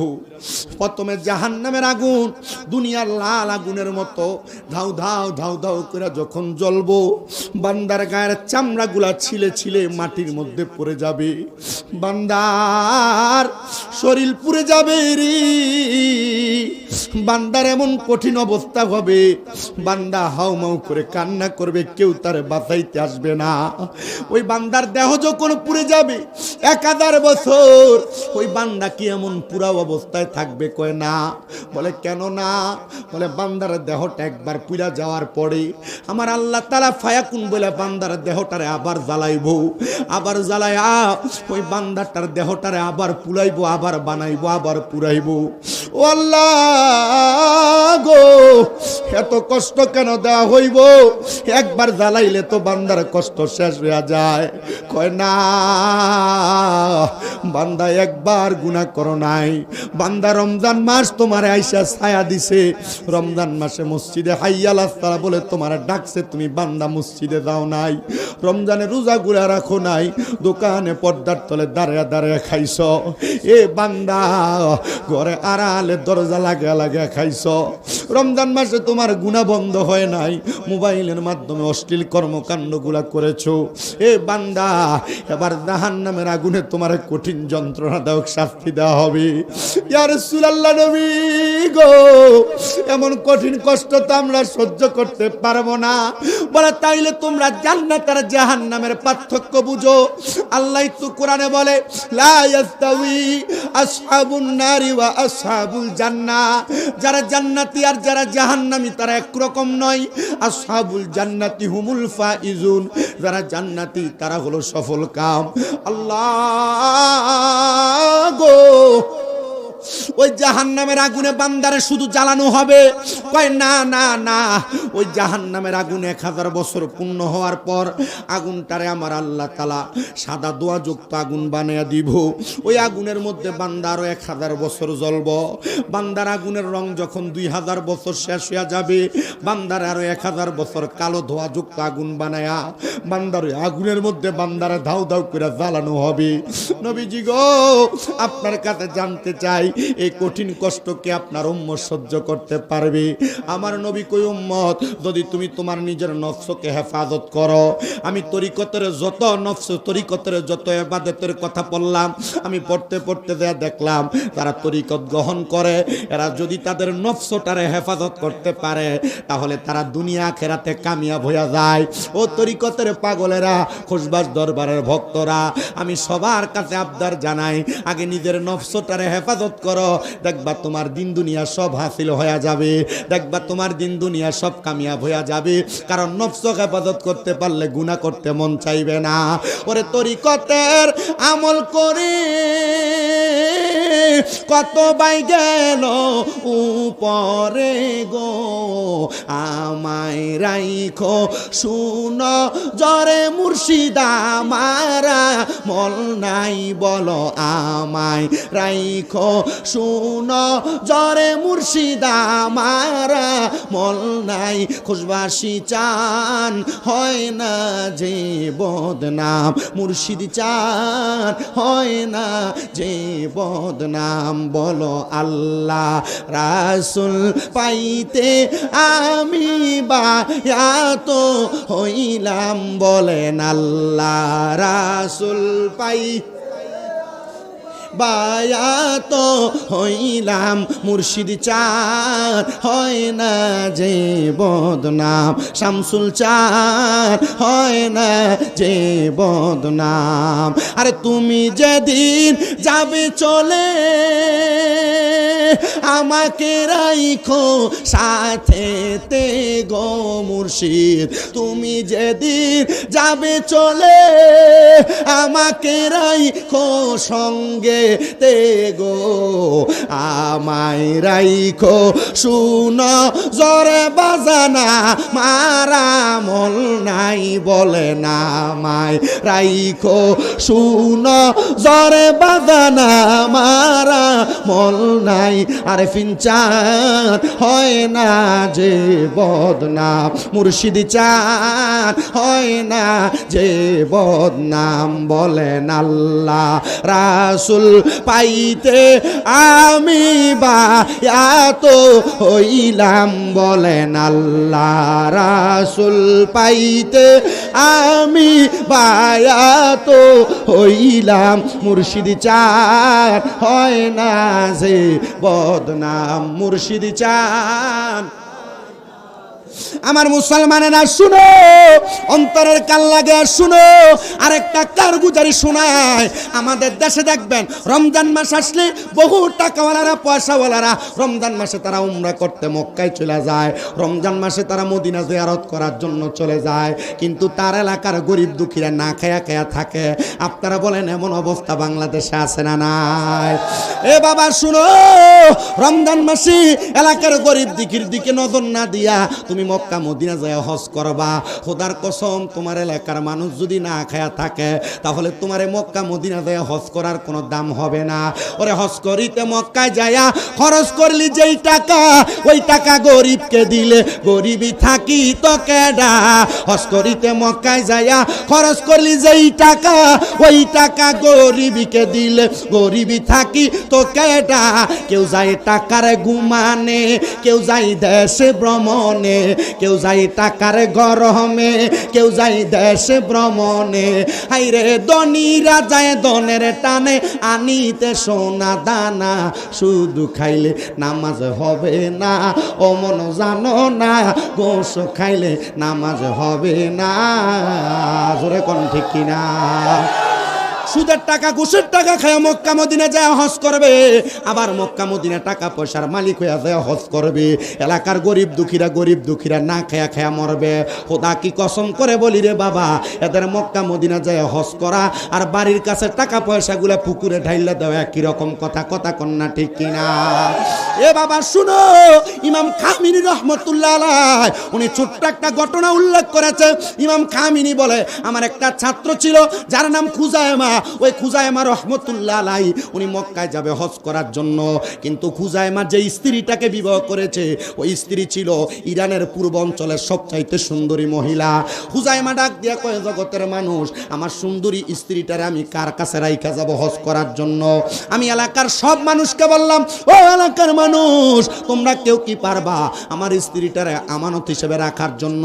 প্রথমে জাহান্নামের আগুন দুনিয়ার লাল আগুনের মতো ধাউ ধাউ ধাউ ধাউ করে যখন জ্বলবো, বান্দার গায়ের চামড়াগুলা ছিলে ছিলে মাটির মধ্যে পড়ে যাবে, বান্দার শরীর পুড়ে যাবে রে। বান্দার এমন কঠিন অবস্থা হবে, বান্দা হাউমাউ করে কান্না করবে, কেউ তারে বাঁচাইতে আসবে না। ওই বান্দার দেহ যখন পুড়ে যাবে 1000 বছর, ওই বান্দা কি এমন পুরা অবস্থায় থাকবে? কয় না। বলে কেন না? বলে বান্দার দেহটা একবার পুড়া যাওয়ার পরে আমার আল্লাহ তাআলা ফায়াকুন বলে বান্দার দেহটারে আবার জ্বালাইবো, আবার জ্বালায়া ওই বান্দাটার দেহটারে আবার পুড়াইবো, আবার বানাইবো, আবার পুরাইবো। ও আল্লাহ গো, এত কষ্ট কেন দেওয়া হইব? একবার জ্বালাইলে তো বান্দার কষ্ট শেষ হয়ে যায়। কয় না, বান্দা একবার গুনাহ করো নাই, বান্দা রমজান মাস তোমার আইসা ছায়া দিছে, রমজান মাসে মসজিদে হাইয়া আলাস সালাহ বলে তোমার ডাকছে, তুমি বান্দা মসজিদে যাও নাই, রমজানে রোজা গুলা রাখো নাই, দোকানে পর্দার তলে দাঁড়িয়ে দাঁড়িয়ে খাইছ, এ বান্দা ঘরে আড়ালে দরজা লাগা লাগা খাইছ, রমজান মাসে তোমার গুনাহ বন্ধ হয় নাই, মোবাইলের মাধ্যমে অশ্লীল কর্মকাণ্ডগুলা করেছো, এ বান্দা এবার জাহান্নামের আগুনে তোমার কঠিন যন্ত্রণাদায়ক শাস্তি দেওয়া হবে। ইয়া রাসূলুল্লাহ নবী গো, এমন কঠিন কষ্ট তো আমরা সহ্য করতে পারবো না। বলে তাইলে তোমরা জান্নাত আর জাহান্নামের পার্থক্য বুঝো। আল্লাহ তো কোরআনে বলে লা ইয়াস্তাউই আসহাবুন নারি ওয়া আসহাবুল জান্নাহ, যারা জান্নাতি আর যারা জাহান্নামী তারা একরকম নয়। আসহাবুল জান্নাতি হুমুল ফাইজুন, যারা জান্নাতি তারা হলো সফল কাম। আল্লাহ গো, ওই জাহান্নামের আগুনে বান্দারে শুধু জ্বালানো হবে? কয় না না না, ওই জাহান্নামের আগুন 1000 বছর পূর্ণ হওয়ার পর আগুনটারে আমার আল্লাহ তাআলা সাদা দোয়াযুক্ত আগুন বানিয়ে দিব। ওই আগুনের মধ্যে বান্দা আরো 1000 বছর জ্বলব। বান্দার আগুনের রং যখন 2000 বছর শেষ হয়ে যাবে, বান্দার আরো 1000 বছর কালো ধোঁয়াযুক্ত আগুন বানায়া বান্দার ওই আগুনের মধ্যে বান্দারে ধাউ ধাউ করে জ্বালানো হবে। নবীজি গো, আপনার কাছে জানতে চাই, এই কঠিন কষ্টকে আপনার উম্মত সহ্য করতে পারবে? আমার নবী কই, উম্মত যদি তুমি তোমার নিজের নফসকে হেফাজত করো, আমি তরিকতের যত নফস, তরিকতের যত ইবাদতের কথা বললাম, আমি পড়তে পড়তে দেখলাম তারা তরিকত গ্রহণ করে, এরা যদি তাদের নফসটারে হেফাজত করতে পারে তাহলে তারা দুনিয়া আখিরাতে কামিয়াব হয়ে যায়। ও তরিকতের পাগলেরা, খুশবাস দরবারের ভক্তরা, আমি সবার কাছে আবদার জানাই, আগে নিজের নফসটারে হেফাজত করো, দেখবা তোমার দিন দুনিয়া সব হাসিল হয়ে যাবে, দেখবা তোমার দিন দুনিয়া সব কামিয়াব হয়ে যাবে। কারণ নফস হেফাজত করতে পারলে গুনাহ করতে মন চাইবে না। ওরে তরিকতের আমল করে কত বাই গেল উপরে গো, আমায় রাইখো শুনো জরে মুর্শিদ আমারা মল নাই বলো, আমায় রাইখো শুনো জরে মুর্শিদ আমারা মল নাই। খুশবাসী চান হয় না যে বদনাম, মুর্শিদ চান হয় না যে বদনাম। বলো আল্লাহ রাসূল পাইতে আমি বায়াত হইলাম, বলেন আল্লাহ রাসূল পাই বায়াত হইলাম, মুর্শিদ চার হয় না যে বদনাম, শামসুল চার হয় না যে বদনাম। আরে তুমি যেদিন যাবে চলে আমাকে রাইখো সাথেতে গো মুর্শিদ, তুমি যেদিন যাবে চলে আমাকে রাইখো সঙ্গে তে গো, আমায় রাইখো শুনো জরে বাজানা মারা মল নাই, বলে না আমায় রাইখো শুনো জরে বাজানা মারা মল নাই। আরে ফিনচান হয় না যে বদনাম, মুর্শিদ চান হয় না যে বদনাম, বলেন আল্লাহ রাসূল পাইতে আমি বায়াত হইলাম, বলেন আল্লাহ রাসূল পাইতে আমি বায়াত হইলাম, মুর্শিদ চান হয় না যে বদনাম, মুর্শিদ চান। আমার মুসলমানেরা শুনো, অন্তরের কান লাগে শুনো, আরেকটা কারগুজারি শোনায়। আমাদের দেশে দেখবেন রমজান মাস আসলে বহু টাকাওয়ালারা পয়সাওয়ালারা রমজান মাসে তারা উমরা করতে মক্কায় চলে যায়, রমজান মাসে তারা মদিনা জিয়ারত করার জন্য চলে যায়, কিন্তু তার এলাকার গরিব দুঃখীরা না খায়া খায়া থাকে। আপনারা বলেন এমন অবস্থা বাংলাদেশে আছে না নাই? এ বাবা শুনো, রমজান মাসে এলাকার গরিব দুঃখীর দিকে নজর না দিয়া তুমি মক্কা মদিনা যায় হজ করবা, খোদার কসম তোমার এলাকার মানুষ যদি না খায়া থাকে তাহলে তোমার মক্কা মদিনা যায় হজ করার কোনো দাম হবে না। ওরে হজ করিতে মক্কায় যায়া খরচ করলি যেই টাকা, ওই টাকা গরিবকে দিলে গরিবই থাকি তো কেডা। হজ করিতে মক্কায় যায়া খরচ করলি যেই টাকা, ওই টাকা গরিবকে দিলে গরিবই থাকি তো কেডা। কেউ যায় টাকার গুমানে, কেউ যায় দেশে ভ্রমণে, কেউ যায় টাকার গরমে, কেউ যায় দেশে ভ্রমণে। হাইরে ধনীরা যায় ধনের টানে, আনিতে সোনা দানা। শুধু খাইলে নামাজ হবে না, ও মন জানো না, গোশ খাইলে নামাজ হবে না। জোরে কোন ঠিক কিনা? সুদের টাকা ঘুষের টাকা খায় মক্কা মদিনা যায় হজ করবে, আবার মক্কা মদিনা টাকা পয়সার মালিক হয়ে যায় হজ করবে। এলাকার গরিব দুঃখীরা না খায়া খায়া মরবে। খোদা কি কসম করে বলি রে বাবা, এদের মক্কা মদিনা যায় হজ করা আর বাড়ির কাছে টাকা পয়সাগুলা পুকুরে ঢাইলা দেওয়া একই রকম কথা। কথা কন্যা ঠিক কিনা? এ বাবা শুনো, ইমাম খামিনি রহমতুল্লাহ আলাইহি উনি ছোট্ট একটা ঘটনা উল্লেখ করেছে। ইমাম খামিনি বলে, আমার একটা ছাত্র ছিল যার নাম খুজাইমা। ওই খুজাইমা রহমতুল্লাহ আলাইহি উনি মক্কায় যাবে হজ করার জন্য, কিন্তু খুজাইমা যে স্ত্রীটাকে বিবাহ করেছে ওই স্ত্রী ছিল ইরানের পূর্ব অঞ্চলের সবচাইতে সুন্দরী মহিলা। খুজাইমা ডাক দিয়া কয়, জগতের মানুষ, আমার সুন্দরী স্ত্রীটারে আমি কার কাছে রাইখা যাব হজ করার জন্য? আমি এলাকার সব মানুষকে বললাম, ও এলাকার মানুষ, তোমরা কেউ কি পারবা আমার স্ত্রীটারে আমানত হিসেবে রাখার জন্য?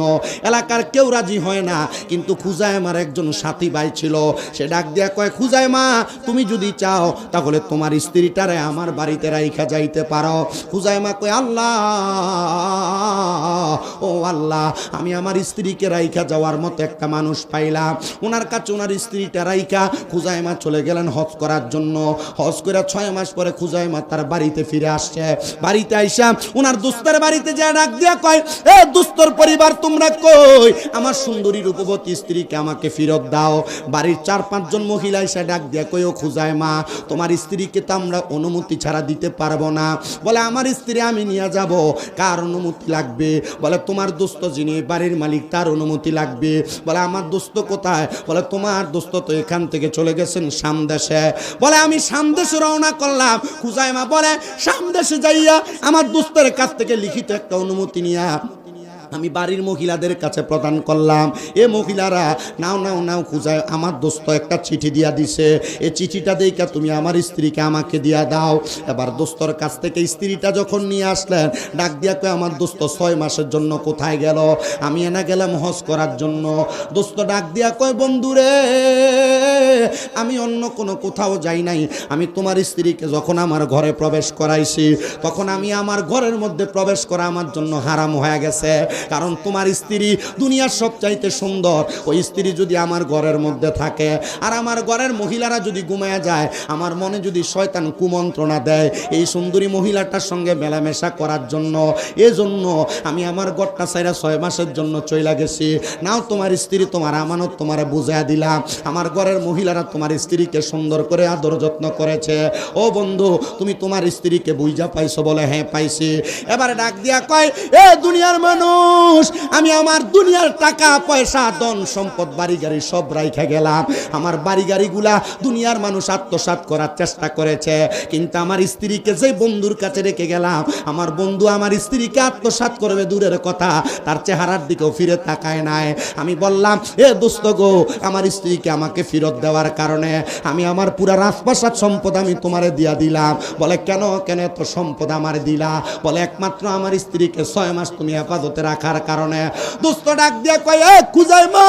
এলাকার কেউ রাজি হয় না, কিন্তু খুজাইমার একজন সাথী ভাই ছিল, সে ডাক দিয়া কয়, খুজাইমা তুমি যদি চাও তাহলে তোমার স্ত্রীটারে আমার বাড়িতে রাইখা যাইতে পারো। খুজাইমা কয়, আল্লাহ, ও আল্লাহ, আমি আমার স্ত্রীকে রাইখা যাওয়ার মতো একটা মানুষ পাইলাম। ওনার কাছে ওনার স্ত্রীটা রাইখা খুজাইমা চলে গেলেন হজ করার জন্য। হজ করে 6 মাস পরে খুজাইমা তার বাড়িতে ফিরে আসছে। বাড়িতে আইসা ওনার দোস্তের বাড়িতে যা ডাক দিয়া কয়, এ দোস্তর পরিবার তোমরা কই? আমার সুন্দরী রূপবতী স্ত্রীকে আমাকে ফেরত দাও। বাড়ির 4-5 জন মহিলা এসে ডাক দিয়া কয়, ও খুজাইমা, তোমার স্ত্রীকে তো আমরা অনুমতি ছাড়া দিতে পারবো না। বলে, আমার স্ত্রী আমি নিয়ে যাব। কার অনুমতি লাগবে? বলে, তোমার দোস্ত যিনি বাড়ির মালিক তার অনুমতি লাগবে। বলে, আমার দোস্ত কোথায়? বলে, তোমার দোস্ত তো এখান থেকে চলে গেছেন সামদেশে। বলে, আমি সামদেশে রওনা করলাম। খুজাইমা বলে, সামদেশে যাইয়া আমার দোস্তের কাছ থেকে লিখিত একটা অনুমতি নিয়া আমি বাড়ির মহিলাদের কাছে প্রদান করলাম। এ মহিলারা নাও নাও নাও খুঁজায়, আমার দোস্ত একটা চিঠি দিয়া দিছে, এই চিঠিটা দেখা তুমি আমার স্ত্রীকে আমাকে দিয়া দাও। এবার দোস্তর কাছ থেকে স্ত্রীটা যখন নিয়ে আসলেন, ডাক দিয়া কয়, আমার দোস্ত 6 মাসের জন্য কোথায় গেল? আমি এনা গেলাম হজ করার জন্য। দোস্ত ডাক দিয়া কয়, বন্ধুরে, আমি অন্য কোনো কোথাও যাই নাই। আমি তোমার স্ত্রীকে যখন আমার ঘরে প্রবেশ করাইছি, তখন আমি আমার ঘরের মধ্যে প্রবেশ করা আমার জন্য হারাম হয়ে গেছে। কারণ তোমার স্ত্রী দুনিয়ার সবচাইতে সুন্দর। ওই স্ত্রী যদি আমার ঘরের মধ্যে থাকে আর আমার ঘরের মহিলারা যদি ঘুমায় যায়, আমার মনে যদি শয়তান কুমন্ত্রণা দেয় এই সুন্দরী মহিলাটার সঙ্গে মেলামেশা করার জন্য, এজন্য আমি আমার ঘরটা ছাইরা 6 মাসের জন্য চইলা গেছি। নাও তোমার স্ত্রী, তোমার আমানত তোমারে বুঝাইয়া দিলাম। আমার ঘরের মহিলারা তোমার স্ত্রীকে সুন্দর করে আদর যত্ন করেছে। ও বন্ধু, তুমি তোমার স্ত্রীকে বুঝা পাইছো? বলে, হ্যাঁ পাইছি। এবারে ডাক দিয়া কয়, এ দুনিয়ার মানুষ, আমি আমার দুনিয়ার টাকা পয়সা ধন সম্পদ বাড়ি গাড়ি সব রাইখা গেলাম। আমার বাড়ি গাড়িগুলা দুনিয়ার মানুষ আত্মসাৎ করার চেষ্টা করেছে, কিন্তু আমার স্ত্রীকে যে বন্ধুর কাছে রেখে গেলাম, আমার বন্ধু আমার স্ত্রীকে আত্মসাৎ করবে দূরের কথা, তার চেহারার দিকেও ফিরে তাকায় নাই। আমি বললাম, এ দোস্ত গো, আমার স্ত্রীকে আমাকে ফেরত দেওয়ার কারণে আমি আমার পুরা রাজপ্রাসাদ সম্পদ আমি তোমারে দিয়া দিলাম। বলে, কেন কেন এত সম্পদ আমার দিলা? বলে, একমাত্র আমার স্ত্রীকে 6 মাস তুমি হেফাজতে রাখার কারণে। দোস্ত ডাক দিয়া কয়, এ খুজাইমা,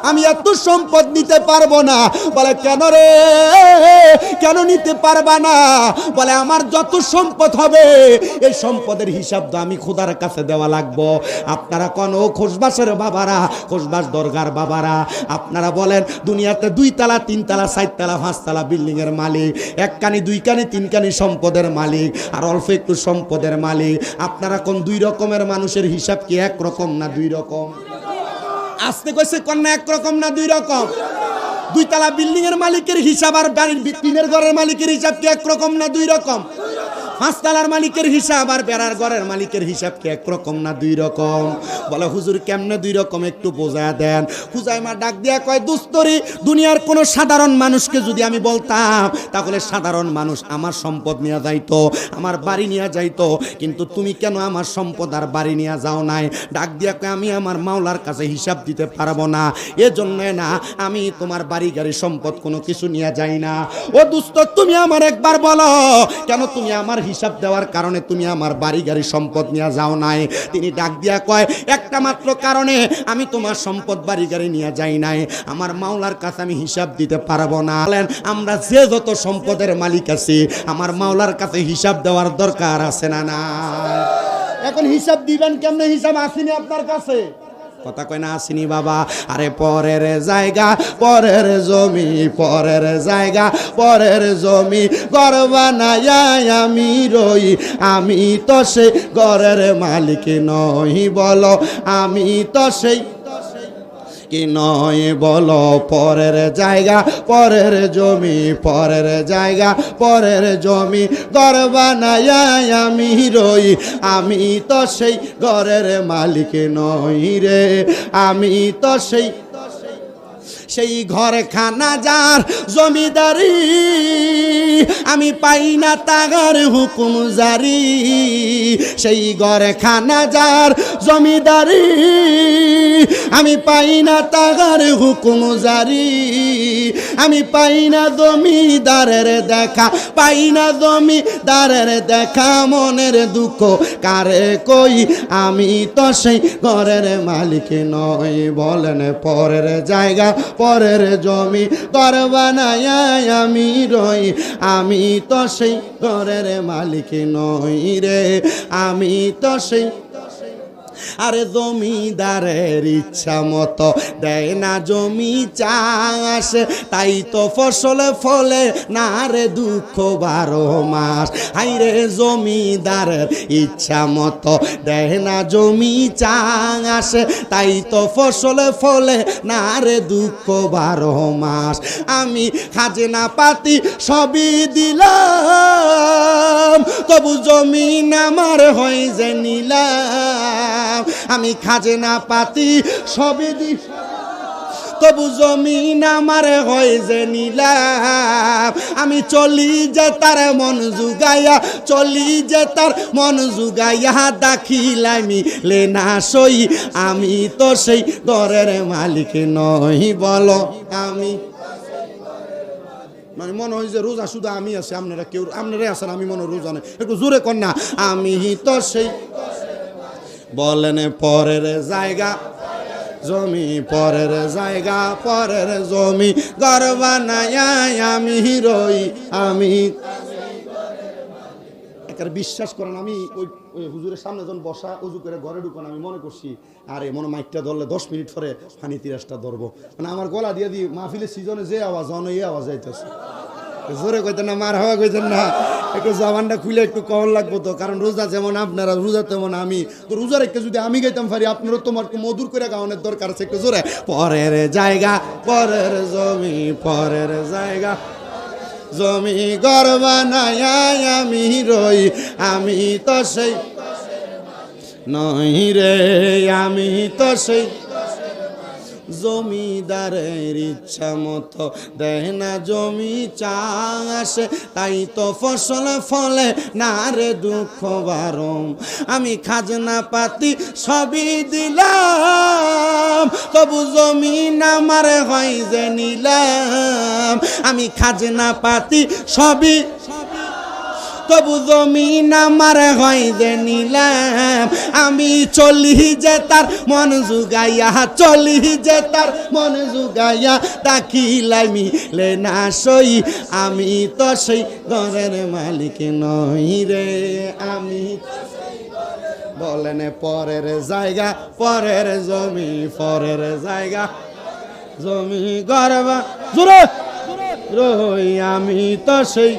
আমি এত সম্পদ নিতে পারবো না। বলে, কেন রে, কেন নিতে পারবা না? বলে, আমার যত সম্পদ হবে এই সম্পদের হিসাব তো আমি খোদার কাছে দেওয়া লাগবো। আপনারা কোন খোসবাসের বাবারা, খোসবাস দরগার বাবারা, আপনারা বলেন দুনিয়াতে 2 তলা 3 তলা 4 তলা 5 তলা বিল্ডিং এর মালিক, 1 কানি 2 কানি 3 কানি সম্পদের মালিক আর অল্প একটু সম্পদের মালিক, আপনারা কোন 2 রকমের মানুষের হিসাব কি এক রকম না 2 রকম? আসতে কইছে কোন না এক রকম না 2 রকম? 2 তলা বিল্ডিং এর মালিকের হিসাব আর বাড়ির টিনের ঘরের মালিকের হিসাব কি এক রকম না 2 রকম? 5 তলার মালিকের হিসাব আর বেড়ার ঘরের মালিকের হিসাব কি এক রকম না 2 রকম? বলে, হুজুর কেমনে 2 রকম একটু বোঝা দেন। খুজাইমা ডাক দিয়া কয়, দোস্তরি, দুনিয়ার কোন সাধারণ মানুষকে যদি আমি বলতাম তাহলে সাধারণ মানুষ আমার সম্পদ নিয়ে যাইতো, আমার বাড়ি নিয়ে যাইতো, কিন্তু তুমি কেন আমার সম্পদ আর বাড়ি নিয়ে যাও নাই? ডাক দিয়া কয়, আমি আমার মাওলার কাছে হিসাব দিতে পারবো না, এজন্য না আমি তোমার বাড়ি গাড়ি সম্পদ কোনো কিছু নিয়ে যাই না। ও দোস্ত, তুমি আমার একবার বলো, কেন তুমি আমার হিসাব দেওয়ার কারণে তুমি আমার বাড়ি গাড়ি সম্পদ নিয়ে যাও নাই। তিনি ডাক দিয়া কয়, একটা মাত্র কারণে আমি তোমার সম্পদ বাড়ি গাড়ি নিয়ে যাই নাই, আমার মাওলার কাছে আমি হিসাব দিতে পারবো না। আমরা যে যত সম্পদের মালিক আছি, আমার মাওলার কাছে হিসাব দেওয়ার দরকার আছে না না? এখন হিসাব দিবেন কেমনে? হিসাব আসেনি আপনার কাছে, কথা কয় না আসেনি বাবা। আরে পরের জায়গা পরের জমি, পরের জায়গা পরের জমি, ঘর বানায়া আমি রই, আমি তো সেই ঘরের মালিক নই, বলো আমি তো সেই কি নয় বলো? পরের জায়গা পরের জমি, পরের জায়গা পরের জমি, ঘর বানায়া আমি রই, আমি তো সেই ঘরের মালিক নই রে, আমি তো সেই ঘর খানা যার জমিদারি, আমি পাই না তাগার হুকুম জারি, সেই ঘর খানা যার জমিদারি, আমি পাই না তাগার হুকুম জারি, আমি পাই না জমিদারের দেখা, পাই না জমিদারের দেখা, মনের দুঃখ কারে কই, আমি তো সেই ঘরের মালিক নই। বলেন পরের জায়গা পরের জমি, ঘর বানায়া আমি রই, আমি তো সেই ঘরের মালিক নই রে, আমি তো সেই। আরে জমিদারের ইচ্ছা মতো দেয় না জমি চাষ, তাই তো ফসল ফলে না রে দুঃখ 12 মাস। হাইরে জমিদারের ইচ্ছা মতো দেয় না জমি চাষ, তাই তো ফসল ফলে না রে দুঃখ 12 মাস। আমি খাজনা পাতি সবই দিলাম, তবু জমিন আমার হয় যে নিলাম, আমি খাজনা পাতি সবই দি, তবু জমিন আমার হয় যে নিলাম, আমি চলি যে তার মন জুগাইয়া, চলি যে তার মন জুগাইয়া, দাখিলামি লেনা সই, আমি তো সেই ঘরের মালিক নই, বলো আমি। মানে মনে হয় যে রোজা শুধু আমি আছি, আপনারা কেউ আপনারাই আছেন, আমি মনে রোজা নেই, একটু জোরে কর না, আমি তো সেই। বলেন পরের জায়গা জমি, পরের জায়গা পরের জমি, ঘর বানায়া আমি রই, আমি। একটা বিশ্বাস করেন, আমি ওই হুজুরের সামনে যখন বসা উজু করে ঘরে ঢুকান, আমি মনে করছি আরে মনে মাইকটা ধরলে 10 মিনিট পরে ফানি তিরাসটা ধরবো, মানে আমার গলা দিয়ে দিই মাহফিলের সিজনে যে আওয়াজ হয় এই আওয়াজ যাইতেছে। জোরে কইতেন না, মার হাওয়া কইতেন না, একটু জবানটা খুলে একটু কল লাগবো তো, কারণ রোজা যেমন আপনারা, রোজা তেমন আমি, তো রোজার একটু যদি আমি গাইতাম পারি, আপনারও তোমার মধুর করে গাওয়ানোর দরকার আছে, একটু জোরে। পরের জায়গা পরের জমি, পরের জায়গা জমি, ঘর বানায়া আমি রই, আমি তো সেই নই রে, আমি তো সেই। জমিদারের ইচ্ছা মতো দেয় না জমি চাষ, তাই তো ফসল ফলে না রে দুঃখ 12। আমি খাজনা পাতি সবই দিলাম, তবু জমিন আমার হয় যে নিলাম, আমি খাজনা পাতি সবই, তবু জমিন আমার হয় যে নিলাম, আমি চলি যে তার মন জুগাইয়া, চলি যে তার মন জুগাইয়া, দাখিলামি লেনা সই, আমি তো সেই ঘরের মালিক নই রে, আমি। বলেন পরের জায়গা পরের জমি, পরের জায়গা জমি, ঘর জোরে রই, আমি তো সেই।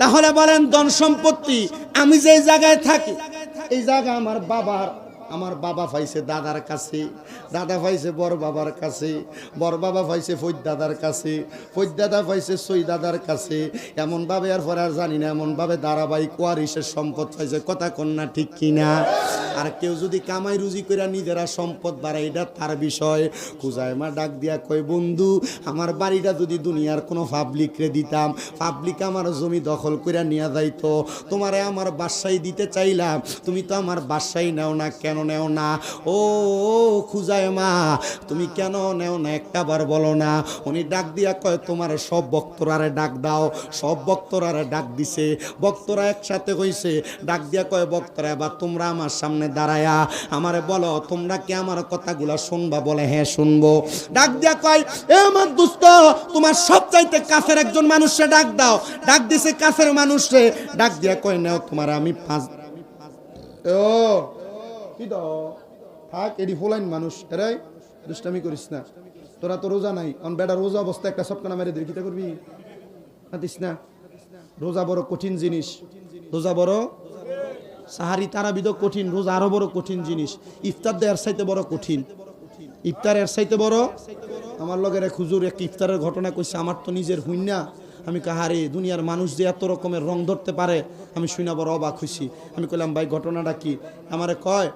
তাহলে বলেন ধন সম্পত্তি, আমি যে জায়গায় থাকি এই জায়গা আমার বাবার, আমার বাবা পাইছে দাদার কাছে, দাদা পাইছে বড় বাবার কাছে, বড় বাবা পাইছে ফৈদ দাদার কাছে, ফৈদ দাদা পাইছে সই দাদার কাছে, এমনভাবে আর পরে আর জানি না, এমনভাবে ধারাবাহিক ওয়ারিশের সম্পদ পাইছে, কথা কন্যা ঠিক কিনা? আর কেউ যদি কামাই রুজি করে নিজেরা সম্পদ বাড়ায় এটা তার বিষয়। খুজাইমা ডাক দিয়া কয় বন্ধু আমার বাড়িটা যদি দুনিয়ার কোনো পাবলিকরে দিতাম, পাবলিক আমার জমি দখল করে নিয়ে যাইতো, তোমারে আমার বাসায় দিতে চাইলাম, তুমি তো আমার বাসায় নেও না, কেন নেও না? ও খুজাইমা তুমি কেন নেও না একটা বার বলো না। উনি ডাক দিয়া কয় তোমার সব বক্তরারে ডাক দাও। সব বক্তরারে ডাক দিছে, বক্তরা একসাথে হইছে। ডাক দিয়া কয় বক্তরা এবার তোমরা আমার সামনে দাঁড়ায়া আমারে বলো তোমরা কি আমার কথাগুলা শুনবা? বলে হ্যাঁ শুনবো। ডাক দিয়া কয় এ আমার দোস্ত তোমার সবচাইতে কাছের একজন মানুষে ডাক দাও। ডাক দিছে কাছের মানুষে, ডাক দিয়া কয় নাও তোমার আমি 5 ও কি দাও থাক এডি ফলাইন মানুষ এরাই দুষ্টামি করিস না। তোরা তো রোজা নাই, অন বেটা রোজা অবস্থা একটা সপ্তাহ মেরে দিবি, কিটা করবি না দিস না। রোজা বড় কঠিন জিনিস, রোজা বড় সাহারি তারাবিদ কঠিন, রোজা আরো বড় কঠিন জিনিস। ইফতার দেয়ার চাইতে বড় কঠিন, ইফতারের চাইতে বড়। আমার লগের এক হুজুর এক ইফতারের ঘটনা কইছে, আমার তো নিজের হুইন না। আমি কাহারে দুনিয়ার মানুষ যে এত রকমের রং ধরতে পারে আমি শুনে বড় অবাক হইছি। আমি কইলাম ভাই ঘটনাটা কি? আমারে কয়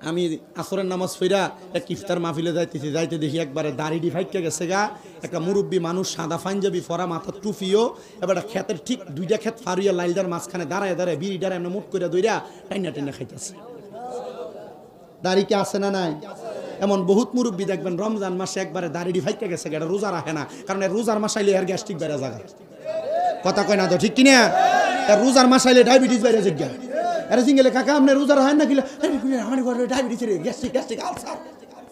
আমি আসরের নামাজ ফিরা এক ইফতার মাহফিলে যাইতেছি, যাইতে দেখি একবারে দাড়িডি ফাইকে গেছে গা, একটা মুরব্বী মানুষ সাদা পাঞ্জাবি ফরা, মাথার টুপিও, এবার ক্ষেতের ঠিক 2টা ক্ষেত ফারুইয়া লাইলদার মাঝখানে দাঁড়ায় দাঁড়ায় বিড়িটার এমনি মুখ করে দইরা টাইনা টাইনা খাইতেছে। দাড়ি কি আছে না নাই? এমন বহুত মুরব্বী দেখবেন রমজান মাসে একবারে দাড়িডি ফাইকে গেছে গা, এটা রোজা রাখে না, কারণ রোজার মাসাইলে এর গ্যাস্ট্রিক বেড়ে জায়গা। কথা কয় না তো ঠিক কিনা? রোজার মাসাইলে ডায়াবেটিস বেড়ে জায়গা। আরে সিঙ্গেলে কাকা আপনি রোজা রাখেন না, কিলা ডায়াবেটিস রে, গ্যাস্ট্রিক গ্যাস্ট্রিক আলসার।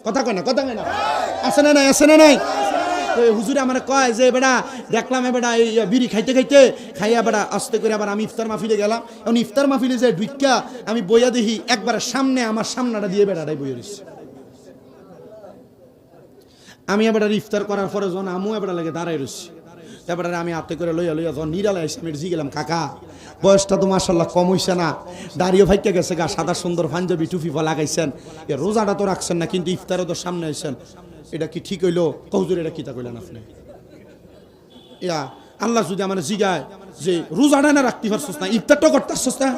কথা কয় না, কথা কয় না, আছে না নাই? আছে না নাই? হুজুরে আমার কয় যে বেটা দেখলাম বেটা এই বিড়ি খাইতে খাইতে খাইয়া বেটা আস্তে করে আবার আমি ইফতার মাহফিলে গেলাম। এখন ইফতার মাহফিলে যে ঢুইকা আমি বইয়া দেখি একবার সামনে আমার সামনাটা দিয়ে বেটাটাই বইয়া দিচ্ছে। আমি এবার ইফতার করার পরে যখন আমু এবার লাগে দাঁড়াই রয়েছি, এবার আমি হাতে করে লইয়া লইয়া যখন নিরালা এসে আমি জি গেলাম, কাকা বয়সটা তো মাশাল্লাহ কম হইছে না, দাঁড়িয়ে ফাইকে গেছে গা, সাদা সুন্দর পাঞ্জাবি টুপি লাগাইছেন, এ রোজাটা তো রাখছেন না, কিন্তু ইফতারও তো সামনে আইছেন, এটা কি ঠিক হইলো? কৌজুর এটা কিতা কইলেন আপনি? ইয়া আল্লাহ যদি আমার জিগায় যে রোজাটা না রাখতে পারছস না, ইফতারটা করতে পারছস না,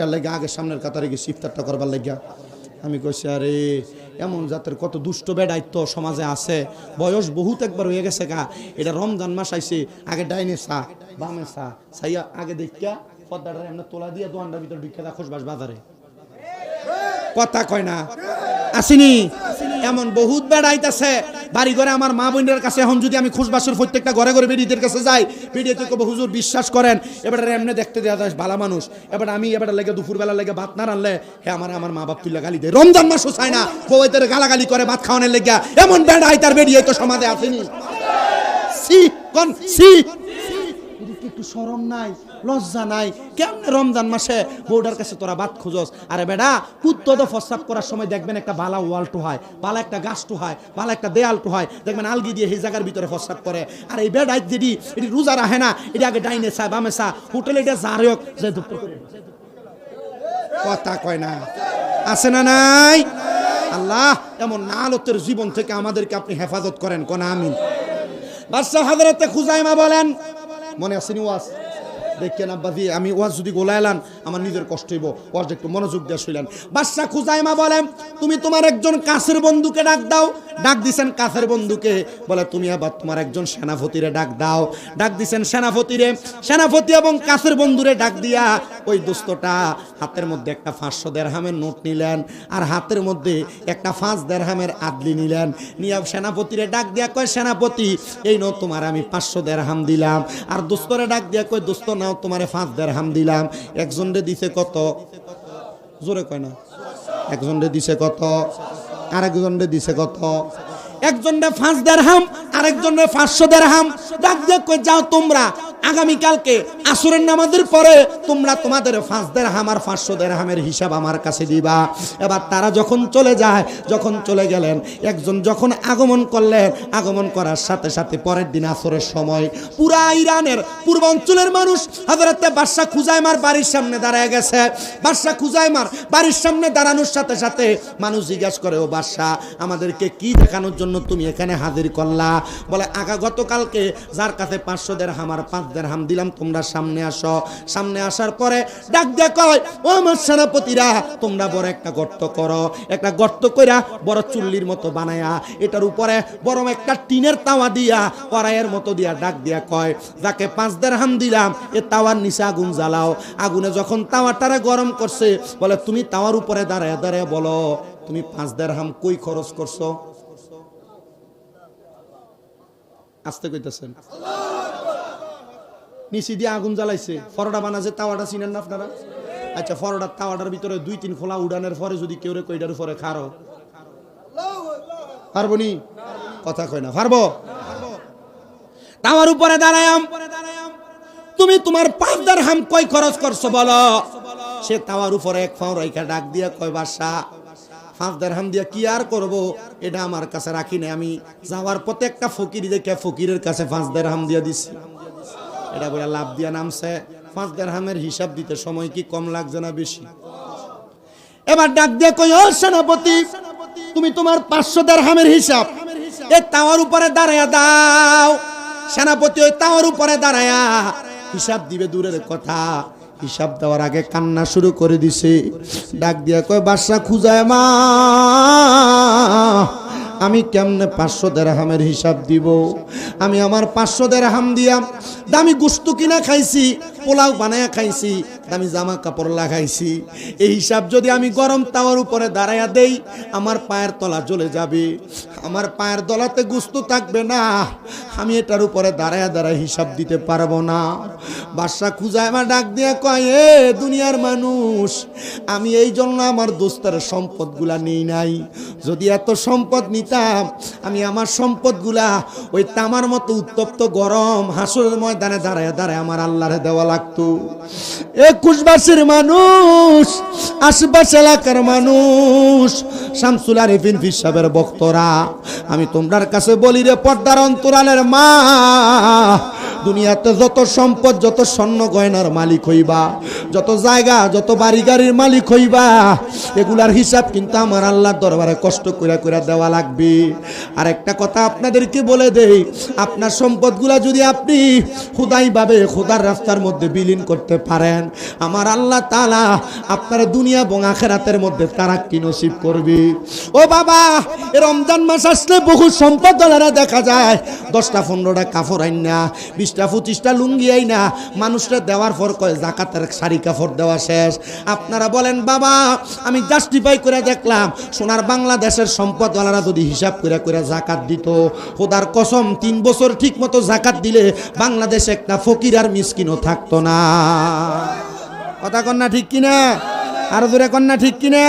আল্লাহ আগে সামনের কাতারে গেছি ইফতারটা করবার লাগিয়া। আমি কইছি আরে এমন জাতের কত দুষ্ট বেড়াইত্য সমাজে আছে, বয়স বহুত একবার হয়ে গেছে গা, এটা রমজান মাস আইছে, আগে ডাইনে চা বামে চা চাইয়া আগে দেখিয়া পদ্মাটা এমনি তোলা দিয়ে দোয়ানটার ভিতর ঢুকিয়া দা খোঁজবাস বাজারে। কথা কয় না? আসিনি এমন বহুত বেড়াইতেছে বাড়ি ঘরে। আমার মা বোনের কাছে এখন যদি আমি খুশবাসের প্রত্যেকটা ঘরে ঘরে বেডিদের কাছে যাই, বেডিতে কব হুজুর বিশ্বাস করেন এবার এমনি দেখতে দেওয়া যায় ভালো মানুষ, এবার আমি এবার লেগে দুপুরবেলা লেগে ভাত না রানলে হ্যাঁ আমার মা বাপ তুল্লা গালি দেয়। রমজান মাসও চায় না, বউয়েদের গালাগালি করে ভাত খাওয়ানোর লেগে। এমন বেড়াই তার বেরিয়ে তো সমাজে আসেনি। সি কোন সি একটু শরম নাই, লজ্জা নাই? কেমনে রমজান মাসে বউডার কাছে তোরা ভাত খুঁজস? আরে বেটা কুত্তো তো প্রস্রাব করার সময় দেখবেন একটা বালা ওয়াল টু হয়, বালা একটা গাছ টু হয়, বালা একটা দেয়াল টু হয়, দেখবেন আলগি দিয়ে সেই জায়গার ভিতরে প্রস্রাব করে। আর এই বেড়াই যেটি এটি রোজা রাখে না, এটি আগে ডাইনে চা বামে চা, হোটেলে এটা যারে হোক যে দুঃখ করে। কথা কয় না? আছে না নাই? আল্লাহ এমন নালতের জীবন থেকে আমাদেরকে আপনি হেফাজত করেন, কোন আমিন। বাদশাহ হযরতে খুজাইমা বলেন, মনে আসেনি ওয়াজ দেখেন আব্বাজি, আমি ওয়াজ যদি গোলাইলাম আমার নিজের কষ্ট হইব, ওয়াজ একটু মনোযোগ দিয়ে শুনলেন। বাদশাহ খুজাইমা বলেন তুমি তোমার একজন কাছের বন্ধুকে ডাক দাও। ডাক দিছেন কাছের বন্ধুকে, বলে তুমি আবার তোমার একজন সেনাপতিরে ডাক দাও। ডাক দিছেন সেনাপতিরে, সেনাপতি এবং কাছের বন্ধুরে ডাক দিয়া ওই দোস্তটা হাতের মধ্যে একটা 500 দিরহামের নোট নিলেন, আর হাতের মধ্যে একটা 5 দিরহামের আদলি নিলেন। নিয়ে সেনাপতিরে ডাক দিয়া কয় সেনাপতি এই নোট তোমার আমি 500 দিরহাম দিলাম। আর দোস্তরে ডাক দিয়া কয় দোস্ত নাও তোমারে 5 দিরহাম দিলাম। একজনরে দিছে কত? জোরে কয় না? একজনরে দিছে কত? আরেকজনরে দিছে কত? একজনরে 5 দিরহাম, আরেকজনরে 500 দিরহাম। ডাক দিয়ে কই যাও তোমরা আগামীকালকে আসরের নামাজের পরে তোমরা তোমাদের 5 দিরহাম আর 500 দিরহামের হিসাব আমার কাছে দিবা। এবার তারা যখন চলে যায়, যখন চলে গেলেন, একজন যখন আগমন করলেন, আগমন করার সাথে সাথে পরের দিন আসরের সময় পুরা ইরানের পূর্বাঞ্চলের মানুষ হযরতে বাদশাহ খুজাইমার বাড়ির সামনে দাঁড়ায় গেছে। বাদশাহ খুজাইমার বাড়ির সামনে দাঁড়ানোর সাথে সাথে মানুষ জিজ্ঞাসা করে, ও বাদশাহ আমাদেরকে কি দেখানোর জন্য তুমি এখানে হাজির করলা? বলে গতকালকে যার কাছে 500 দিরহাম আর 5 দিরহাম দিলাম, তোমরা সামনে আসো। সামনে আসার পরে ডাক দিয়ে কয়, ও আমার সেনাপতিরা, তোমরা বড় একটা গর্ত করো। একটা গর্ত কইরা বড় চুল্লির মতো বানায়া এটার উপরে বড় একটা টিনের তাওয়া দিয়া কড়াইয়ের মতো দিয়া ডাক দিয়া কয়, যাকে 5 দিরহাম দিলাম এ তাওয়ার নিচে আগুন জ্বালাও। আগুনে যখন তাওয়াটারে গরম করছে, বলে তুমি তাওয়ার উপরে দাঁড়ায় দাঁড়ায় বলো, তুমি 5 দিরহাম কই খরচ করছো? আস্তে কইতেছেন। নিচে দিয়ে আগুন জ্বালাইছে, পরোটা বানাছে, তাওয়াটা চিনেন না আপনারা? আচ্ছা, পরোটার তাওয়াটার ভিতরে 2-3 খোলা উড়ানের পরে যদি কেউ রে কইটার উপরে খারো, পারবো নি? কথা কয় না, পারবো? তাওয়ার উপরে দাঁড়ায়াম, তুমি তোমার 5 দিরহাম কই খরচ করছো বলো। সে তাওয়ার উপরে এক পাও রাইখা ডাক দিয়া কয়, বাদশা 5 দিরহাম দিয়া কি আর করব, এটা আমার কাছে রাখি না, আমি যাওয়ার পথে একটা ফকির দেখে ফকিরের কাছে 5 দিরহাম দিয়া দিছি। এটা বলে লাভ দিয়া নামছে। 5 দিরহামের হিসাব দিতে সময় কি কম লাগছে না বেশি? এবার ডাক দিয়ে কই, ও সেনাপতি, তুমি তোমার 500 দিরহামের হিসাব এই তাওয়ার উপরে দাঁড়ায়া দাও। সেনাপতি ওই তাওয়ার উপরে দাঁড়ায়া হিসাব দিবে দূরের কথা, হিসাব দেওয়ার আগে কান্না শুরু করে দিছে। ডাক দিয়া কয়, বাদশা খুঁজায় মা, আমি কেমনে 500 দিরহামের হিসাব দিব? আমি আমার 500 দিরহাম দিয়া দামি গোশত কিনা খাইছি, পোলাও বানায়া খাইছি, দামি জামা কাপড় লাগাইছি। এই হিসাব যদি আমি গরম তাওয়ার উপরে দাঁড়ায়া দেই, আমার পায়ের তলা জ্বলে যাবে, আমার পায়ের তলাতে গোশত থাকবে না, আমি এটার উপরে দাঁড়ায়া দাঁড়ায় হিসাব দিতে পারবো না। বাদশা খুঁজায় আমার ডাক দিয়ে কয়, এ দুনিয়ার মানুষ, আমি এই জন্য আমার দোস্তের সম্পদগুলা নেই নাই। যদি এত সম্পদ নিতাম, আমি আমার সম্পদগুলা ওই তামার মতো উত্তপ্ত গরম হাসরের ময়দানে দাঁড়ায় দাঁড়ায় আমার আল্লাহরে দেওয়া লাগতো। 21 মানুষ, আশপাশ এলাকার মানুষ, শামসুল আরিফিন ফির সাহেবের বক্তরা, আমি তোমরার কাছে বলি রে পর্দার অন্তরালের মা, দুনিয়াতে যত সম্পদ, যত স্বর্ণ গয়নার মালিক হইবা, যত জায়গা, যত বাড়ি গাড়ির মালিক হইবা, এগুলার হিসাব কিন্তু আমার আল্লাহর দরবারে কষ্ট কইরা কইরা দেওয়া লাগবে। আর একটা কথা আপনাদেরকে বলে দেই, আপনার সম্পদগুলা যদি আপনি খুদাইভাবে খোদার রাস্তার মধ্যে বিলীন করতে পারেন, আমার আল্লাহ তাআলা আপনার দুনিয়া এবং আখিরাতের মধ্যে তারাক্কি নসিব করবে। ও বাবা, এই রমজান মাস আসলে বহু সম্পদওয়ালারা দেখা যায় 10টা 15টা কাপড় আইনা, 20টা 25টা লুঙ্গি আইনা মানুষরা দেওয়ার পর কয় যাকাতের শাড়ি কাপড় দেওয়া শেষ। আপনারা বলেন বাবা, আমি জাস্টিফাই করে দেখলাম, সোনার বাংলাদেশের সম্পদওয়ালারা যদি হিসাব করে করে জাকাত দিত, খোদার কসম 3 বছর ঠিক মতো জাকাত দিলে বাংলাদেশে একটা ফকির আর মিসকিনও থাকতো না। কথা কন্যা ঠিক কিনা? আর জোরে কন্যা ঠিক কিনা?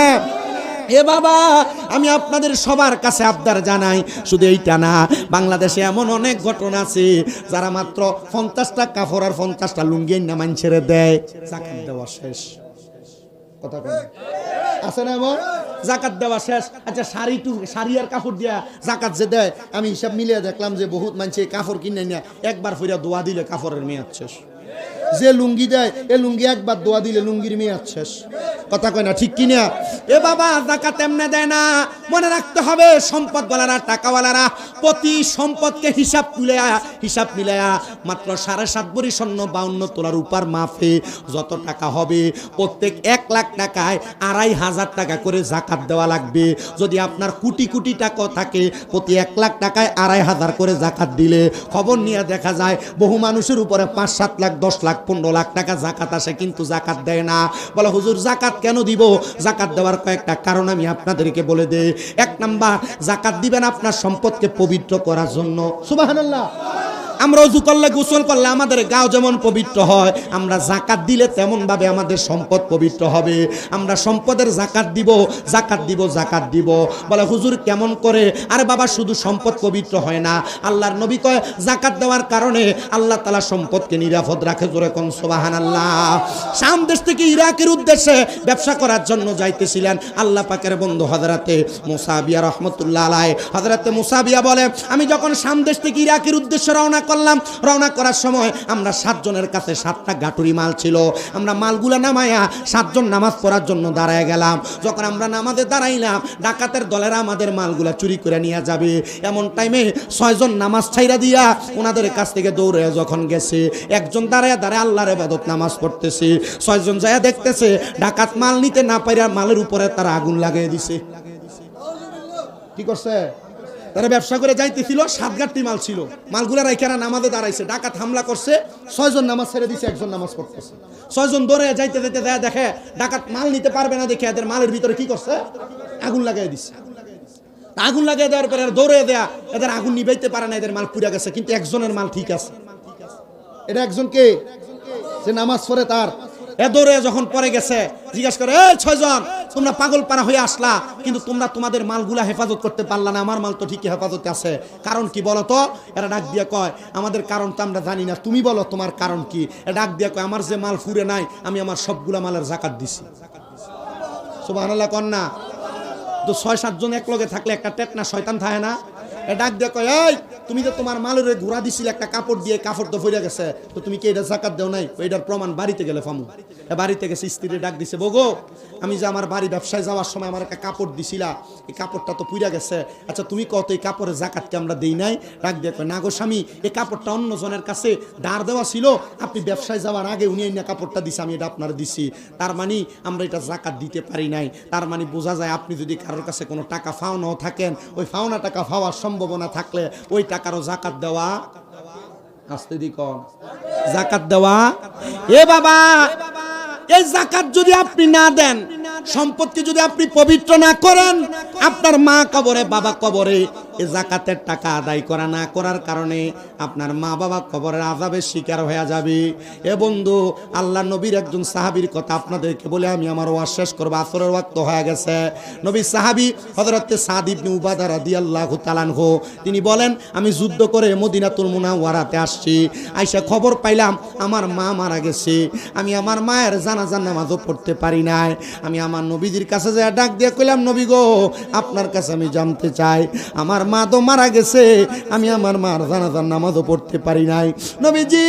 এ বাবা, আমি আপনাদের সবার কাছে আবদার জানাই, শুধু এইটা না, বাংলাদেশে এমন অনেক ঘটনা আছে যারা মাত্র 50টা কাপড় আর 50টা লুঙ্গি না মানুষের দেয়, জাকাত দেওয়া শেষ। কথা বলেন, আছে না এমন? জাকাত দেওয়া শেষ। আচ্ছা, শাড়ি আর কাপড় দিয়া জাকাত যে দেয়, আমি হিসাব মিলিয়ে দেখলাম যে বহুত মানুষ কাপড় কিনে নিয়ে একবার ফিরে দোয়া দিলে কাপড়ের মেয়াদ শেষ। যে লুঙ্গি দেয়, এ লুঙ্গি একবার দোয়া দিলে লুঙ্গির মেয়াদ শেষ। কথা কয় না ঠিক কিনা? এ বাবা, জাকাত এমনে দেয় না, মনে রাখতে হবে সম্পদওয়ালারা, টাকাওয়ালারা প্রতি সম্পদকে হিসাব মিলায়া মাত্র 7.5 ভরি স্বর্ণ 52 তোলার উপর মাফে যত টাকা হবে, প্রত্যেক 1 লাখ টাকায় 2,500 টাকা করে জাকাত দেওয়া লাগবে। যদি আপনার কোটি কোটি টাকা থাকে, প্রতি 1 লাখ টাকায় 2,500 করে জাকাত দিলে খবর নিয়ে দেখা যায় বহু মানুষের উপরে 5-7 লাখ 10 লাখ 15 লাখ টাকা জাকাত আসে, কিন্তু জাকাত দেয় না। বলে হুজুর জাকাত কেন দিব? জাকাত দেওয়ার কয়েকটা কারণ আমি আপনাদেরকে বলে দেই। 1 নাম্বার, জাকাত দিবেন আপনার সম্পদকে পবিত্র করার জন্য। সুবহানাল্লাহ। আমরা ওযু করলে, গোসল করলে আমাদের গাও যেমন পবিত্র হয়, আমরা জাকাত দিলে তেমন ভাবে আমাদের সম্পদ পবিত্র হবে। আমরা সম্পদের জাকাত দিব। বলে হুজুর কেমন করে? আরে বাবা, শুধু সম্পদ পবিত্র হয় না, আল্লাহর নবী কয় জাকাত দেওয়ার কারণে আল্লাহ তাআলা সম্পদকে নিরাপদ রাখে। জোরে কোন সুবহানাল্লাহ। শাম দেশ থেকে ইরাকের উদ্দেশ্যে ব্যবসা করার জন্য যাইতেছিলেন আল্লাহ পাকের বন্ধু হযরতে মুসাবিয়া রাহমাতুল্লাহ আলাইহি। হযরতে মুসাবিয়া বলে, আমি যখন শাম দেশ থেকে ইরাকের উদ্দেশ্যে রওনা করলাম। রওনা করার সময় আমরা 7 জনের কাছে 7টা গাটুরি মাল ছিল। আমরা মালগুলা নামায়া 7 জন নামাজ পড়ার জন্য দাঁড়ায় গেলাম। যখন আমরা নামাজে দাঁড়াইলাম, ডাকাতের দলেরা আমাদের মালগুলা চুরি করে নিয়ে যাবে। এমন টাইমে 6 জন নামাজ ছাইরা দিয়া ওনাদের কাছ থেকে দৌড়ে যখন গেছে, একজন দাঁড়ায় আল্লাহর ইবাদত নামাজ পড়তেছে। 6 জন যায় দেখতেছে ডাকাত মাল নিতে না পাইরা মালের উপরে তারা আগুন লাগিয়ে দিছে। কি করছে? তারা ব্যবসা করে যাইতেছিল, 7 গাঁটটি মাল ছিল। মালগুলা রাইখানা নামাজে দাঁড়াইছে, ডাকাত হামলা করছে। 6 জন নামাজ ছেড়ে দিছে, একজন নামাজ পড়তেছে। 6 জন দৌড়ে যাইতে দেখে ডাকাত মাল নিতে পারবে না, দেখে এদের মালের ভিতরে কি করছে? আগুন লাগিয়ে দিছে। আগুন লাগিয়ে দেওয়ার পরে দৌড়ে দেয়া, এদের আগুন নিভাইতে পারে না, এদের মাল পুড়ে গেছে। কিন্তু একজনের মাল ঠিক আছে। এটা একজনকে যে নামাজ পড়ে তার এ দৌড়ে যখন পরে গেছে, জিজ্ঞাসা করে, এই 6 জন তোমরা পাগল পারা হয়ে আসলা, কিন্তু তোমরা তোমাদের মালগুলা হেফাজত করতে পারলা না। আমার মাল তো ঠিকই হেফাজতে আছে, কারণ কি বলো তো? এরা ডাক দিয়া কয়, আমাদের কারণ তো আমরা জানি না, তুমি বলো তোমার কারণ কি? এ ডাক দিয়া কয়, আমার যে মাল ফুরে নাই, আমি আমার সবগুলা মালের যাকাত দিছি। সুবহানাল্লাহ কন্যা। তো 6-7 জন এক লগে থাকলে একটা টেটনা শয়তান থাকে না? এ ডাক দিয়ে কয়, এই তুমি যে তোমার মালের ঘোরা দিছিল একটা কাপড় দিয়ে, কাপড় তো ফিরে গেছে, তো তুমি কি এটা যাকাত দেও নাই? এটার প্রমাণ বাড়িতে গেলে ফামু। বাড়িতে গেছে, স্ত্রী ডাক দিছে, বগো আমি যে আমার বাড়ি ব্যবসায় যাওয়ার সময় আমার একটা কাপড় দিছিলা, এই কাপড়টা তো পুড়ে গেছে, আচ্ছা তুমি কত এই কাপড়ের যাকাতকে আমরা দেই নাই? ডাক দিয়ে কয়, না গো স্বামী, এই কাপড়টা অন্য জনের কাছে দাঁড় দেওয়া ছিল, আপনি ব্যবসায় যাওয়ার আগে উনি এই কাপড়টা দিছে, আমি এটা আপনার দিছি, তার মানে আমরা এটা যাকাত দিতে পারি নাই। তার মানে বোঝা যায় আপনি যদি কারোর কাছে কোনো টাকা ফাওনাও থাকেন, ওই ফাওনা টাকা পাওয়ার সম্ভাবনা থাকলে ওই টাকারও যাকাত দেওয়া, আসতে দি কম যাকাত দেওয়া। এ বাবা, এই যাকাত যদি আপনি না দেন, সম্পদকে যদি আপনি পবিত্র না করেন, আপনার মা কবরে বাবা কবরে এই যাকাতের টাকা আদায় করা না করার কারণে আপনার মা বাবা কবরের আযাবের শিকার হয়ে যাবে। এ বন্ধু, আল্লাহ নবীর একজন সাহাবীর কথা আপনাদেরকে বলে আমি আমার ওয়াজ শেষ করব, আসরের ওয়াক্ত হয়ে গেছে। নবী সাহাবী হযরত সাদ ইবনে উবাদা রাদিয়াল্লাহু তাআলা আনহু, তিনি বলেন, আমি যুদ্ধ করে মদিনাতুল মুনাওয়ারাতে আসছি, আইসা খবর পাইলাম আমার মা মারা গেছে। আমি আমার মায়ের জানাজার নামাজও পড়তে পারি নাই। আমি আমার নবীজির কাছে যা ডাক দিয়ে কইলাম, নবী গো, আপনার কাছে আমি জানতে চাই, আমার মা তো মারা গেছে, আমি আমার মার জানাজার নামাজও পড়তে পারি নাই। নবীজি,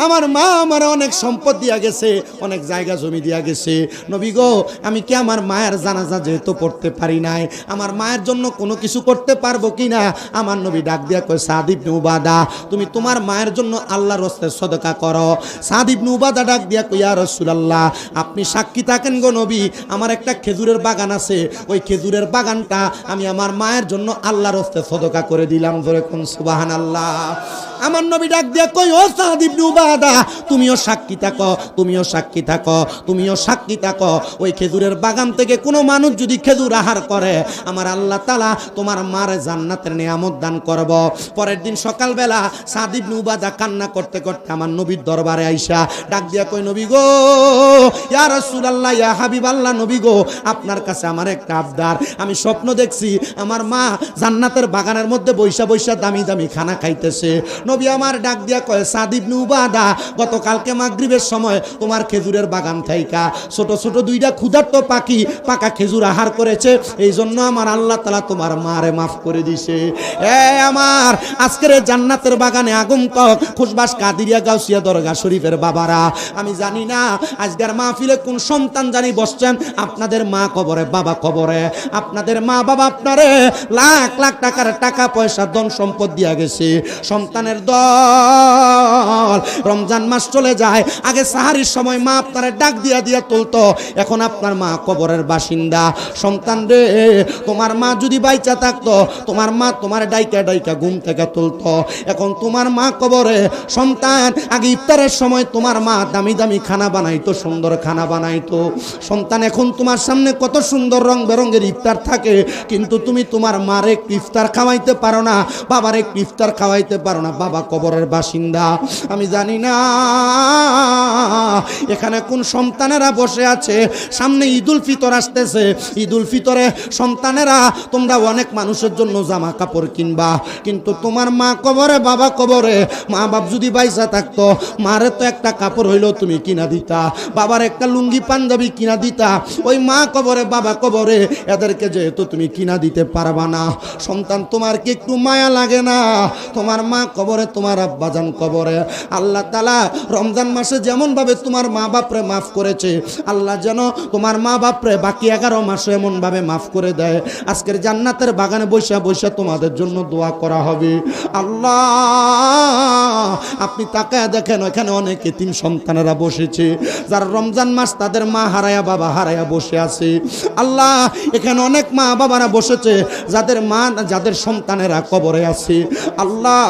আমার মা আমার অনেক সম্পদ দিয়া গেছে, অনেক জায়গা জমি দিয়া গেছে। নবী গো, আমি কি আমার মায়ের জানাজা যেহেতু পড়তে পারি নাই, আমার মায়ের জন্য কোনো কিছু করতে পারবো কিনা? আমার নবী ডাক দিয়া কয়, সাদ ইবনে উবাদা, তুমি তোমার মায়ের জন্য আল্লাহর রাস্তায় সদকা করো। সাদ ইবনে উবাদা ডাক দিয়া কয়, ইয়া রাসূলুল্লাহ, আপনি সাক্ষী থাকেন গো নবী, আমার একটা খেজুরের বাগান আছে, ওই খেজুরের বাগানটা আমি আমার মায়ের জন্য আল্লাহর রাস্তায় সদকা করে দিলাম। ধরে কোন সুবহানাল্লাহ। আমার নবী ডাক দিয়া কই, ও সাদ ইবনে উবাদা, তুমিও সাক্ষী থাকো, তুমিও সাক্ষী থাকো, তুমিও সাক্ষী থাকো। ওই খেজুরের বাগান থেকে কোনো মানুষ যদি খেজুর আহার করে, আমার আল্লাহ তাআলা তোমার মার জান্নাতের নিয়ামত দান করব। পরের দিন সকালবেলা সাদ ইবনে উবাদা কান্না করতে করতে আমার নবীর দরবারে আইসা ডাক দিয়া কই, নবী গো, ইয়া রাসূলুল্লাহ, ইয়া হাবিবাল্লাহ, নবী গো, আপনার কাছে আমার একটা আবদার। আমি স্বপ্ন দেখছি আমার মা জান্নাতের বাগানের মধ্যে বৈশা বৈশা দামি দামি খানা খাইতেছে। নবী আমার ডাক দিয়া কয়, সাদ ইবনে উবাদা, গতকালকে মাগরিবের সময় তোমার খেজুরের বাগান থাইকা ছোট ছোট 2টা ক্ষুধার্ত পাখি পাকা খেজুর আহার করেছে, এই জন্য আমার আল্লাহ তাআলা তোমার মারে মাফ করে দিছে। আমার আজকের জান্নাতের বাগানে আগন্তুক খুশবাস কাদিরিয়া গাউসিয়া দরগা শরীফের বাবারা, আমি জানি না আজকের মাহফিলে কোন সন্তান জানি বসছেন, আপনাদের মা কবরে বাবা কবরে, আপনাদের মা বাবা আপনারে লাখ লাখ টাকার টাকা পয়সা ধন সম্পদ দিয়া গেছে, সন্তানের দল। রমজান মাস চলে যায়, আগে সাহারির সময় মা আপনারে ডাক দিয়া দিয়া তুলতো, এখন আপনার মা কবরের বাসিন্দা। সন্তান রে, তোমার মা যদি বাইচা থাকতো, তোমার মা তোমার ডাইকা ডাইকা ঘুম থেকে তুলতো, এখন তোমার মা কবরে। সন্তান, আগে ইফতারের সময় তোমার মা দামি দামি খানা বানাইতো, সুন্দর খানা বানাইতো। সন্তান, এখন তোমার সামনে কত সুন্দর রং বেরঙের ইফতার থাকে, কিন্তু তুমি তোমার মার একটু ইফতার খাওয়াইতে পারো না, বাবার একটু ইফতার খাওয়াইতে পারো না, বাবা কবরের বাসিন্দা। আমি জানি না এখানে কোন সন্তানেরা বসে আছে, সামনে ঈদুল ফিতর আসতেছে, ঈদুল ফিতরে সন্তানেরা তোমরা অনেক মানুষের জন্য জামা কাপড় কিনবা, কিন্তু তোমার মা কবরে বাবা কবরে। মা বাপ যদি বাইসা থাকতো, মারে তো একটা কাপড় হইলো তুমি কিনা দিতা, বাবার একটা লুঙ্গি পাঞ্জাবি কিনা দিতা। ওই মা কবরে বাবা কবরে, এদেরকে যেহেতু তুমি কিনা দিতে পারবা না, সন্তান তোমার কি একটু মায়া লাগে না? তোমার মা কবরে কবরে, তোমার আব্বাজান কবরে। আল্লাহ তাআলা রমজান মাসে যেমন ভাবে তোমার মা বাপরে মাফ করেছে, আল্লাহ যেন তোমার মা বাপরে বাকি 11 মাসে এমন ভাবে মাফ করে দেয়, আজকের জান্নাতের বাগানে বসে বসে তোমাদের জন্য দোয়া করা হবে। আল্লাহ, আপনি তাকায় দেখেন, এখানে অনেক এতিম সন্তানেরা বসেছে, যারা রমজান মাস তাদের মা হারায়া বাবা হারায়া বসে আছে। আল্লাহ, এখানে অনেক মা বাবারা বসেছে যাদের সন্তানেরা কবরে আছে। আল্লাহ,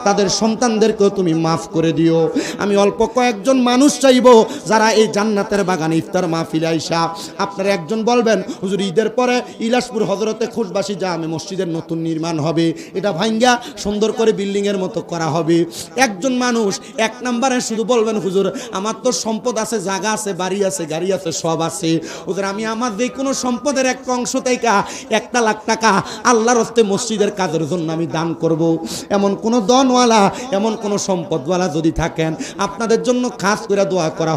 তাদের সন্তানদেরকেও তুমি মাফ করে দিও। আমি অল্প কয়েকজন মানুষ চাইবো যারা এই জান্নাতের বাগানে ইফতার মাহফিলে আইসা, আপনারা একজন বলবেন, হুজুর ঈদের পরে ইলাসপুর হযরতে খুশবাসী জামে মসজিদের নতুন নির্মাণ হবে, এটা ভাঙ্গা সুন্দর করে বিল্ডিং এর মতো করা হবে। একজন মানুষ এক নম্বরে শুধু বলবেন, হুজুর আমার তো সম্পদ আছে, জায়গা আছে, বাড়ি আছে, গাড়ি আছে, সব আছে, হুজুর আমি আমার যে কোনো সম্পদের একটা অংশ থেকে 1 লাখ টাকা আল্লাহর হস্তে মসজিদের কাজের জন্য আমি দান করব। এমন কোন দনওয়ালা, এমন কোন সম্পদওয়ালা যদি থাকেন, আপনাদের জন্য খাস করে দোয়া করা হবে।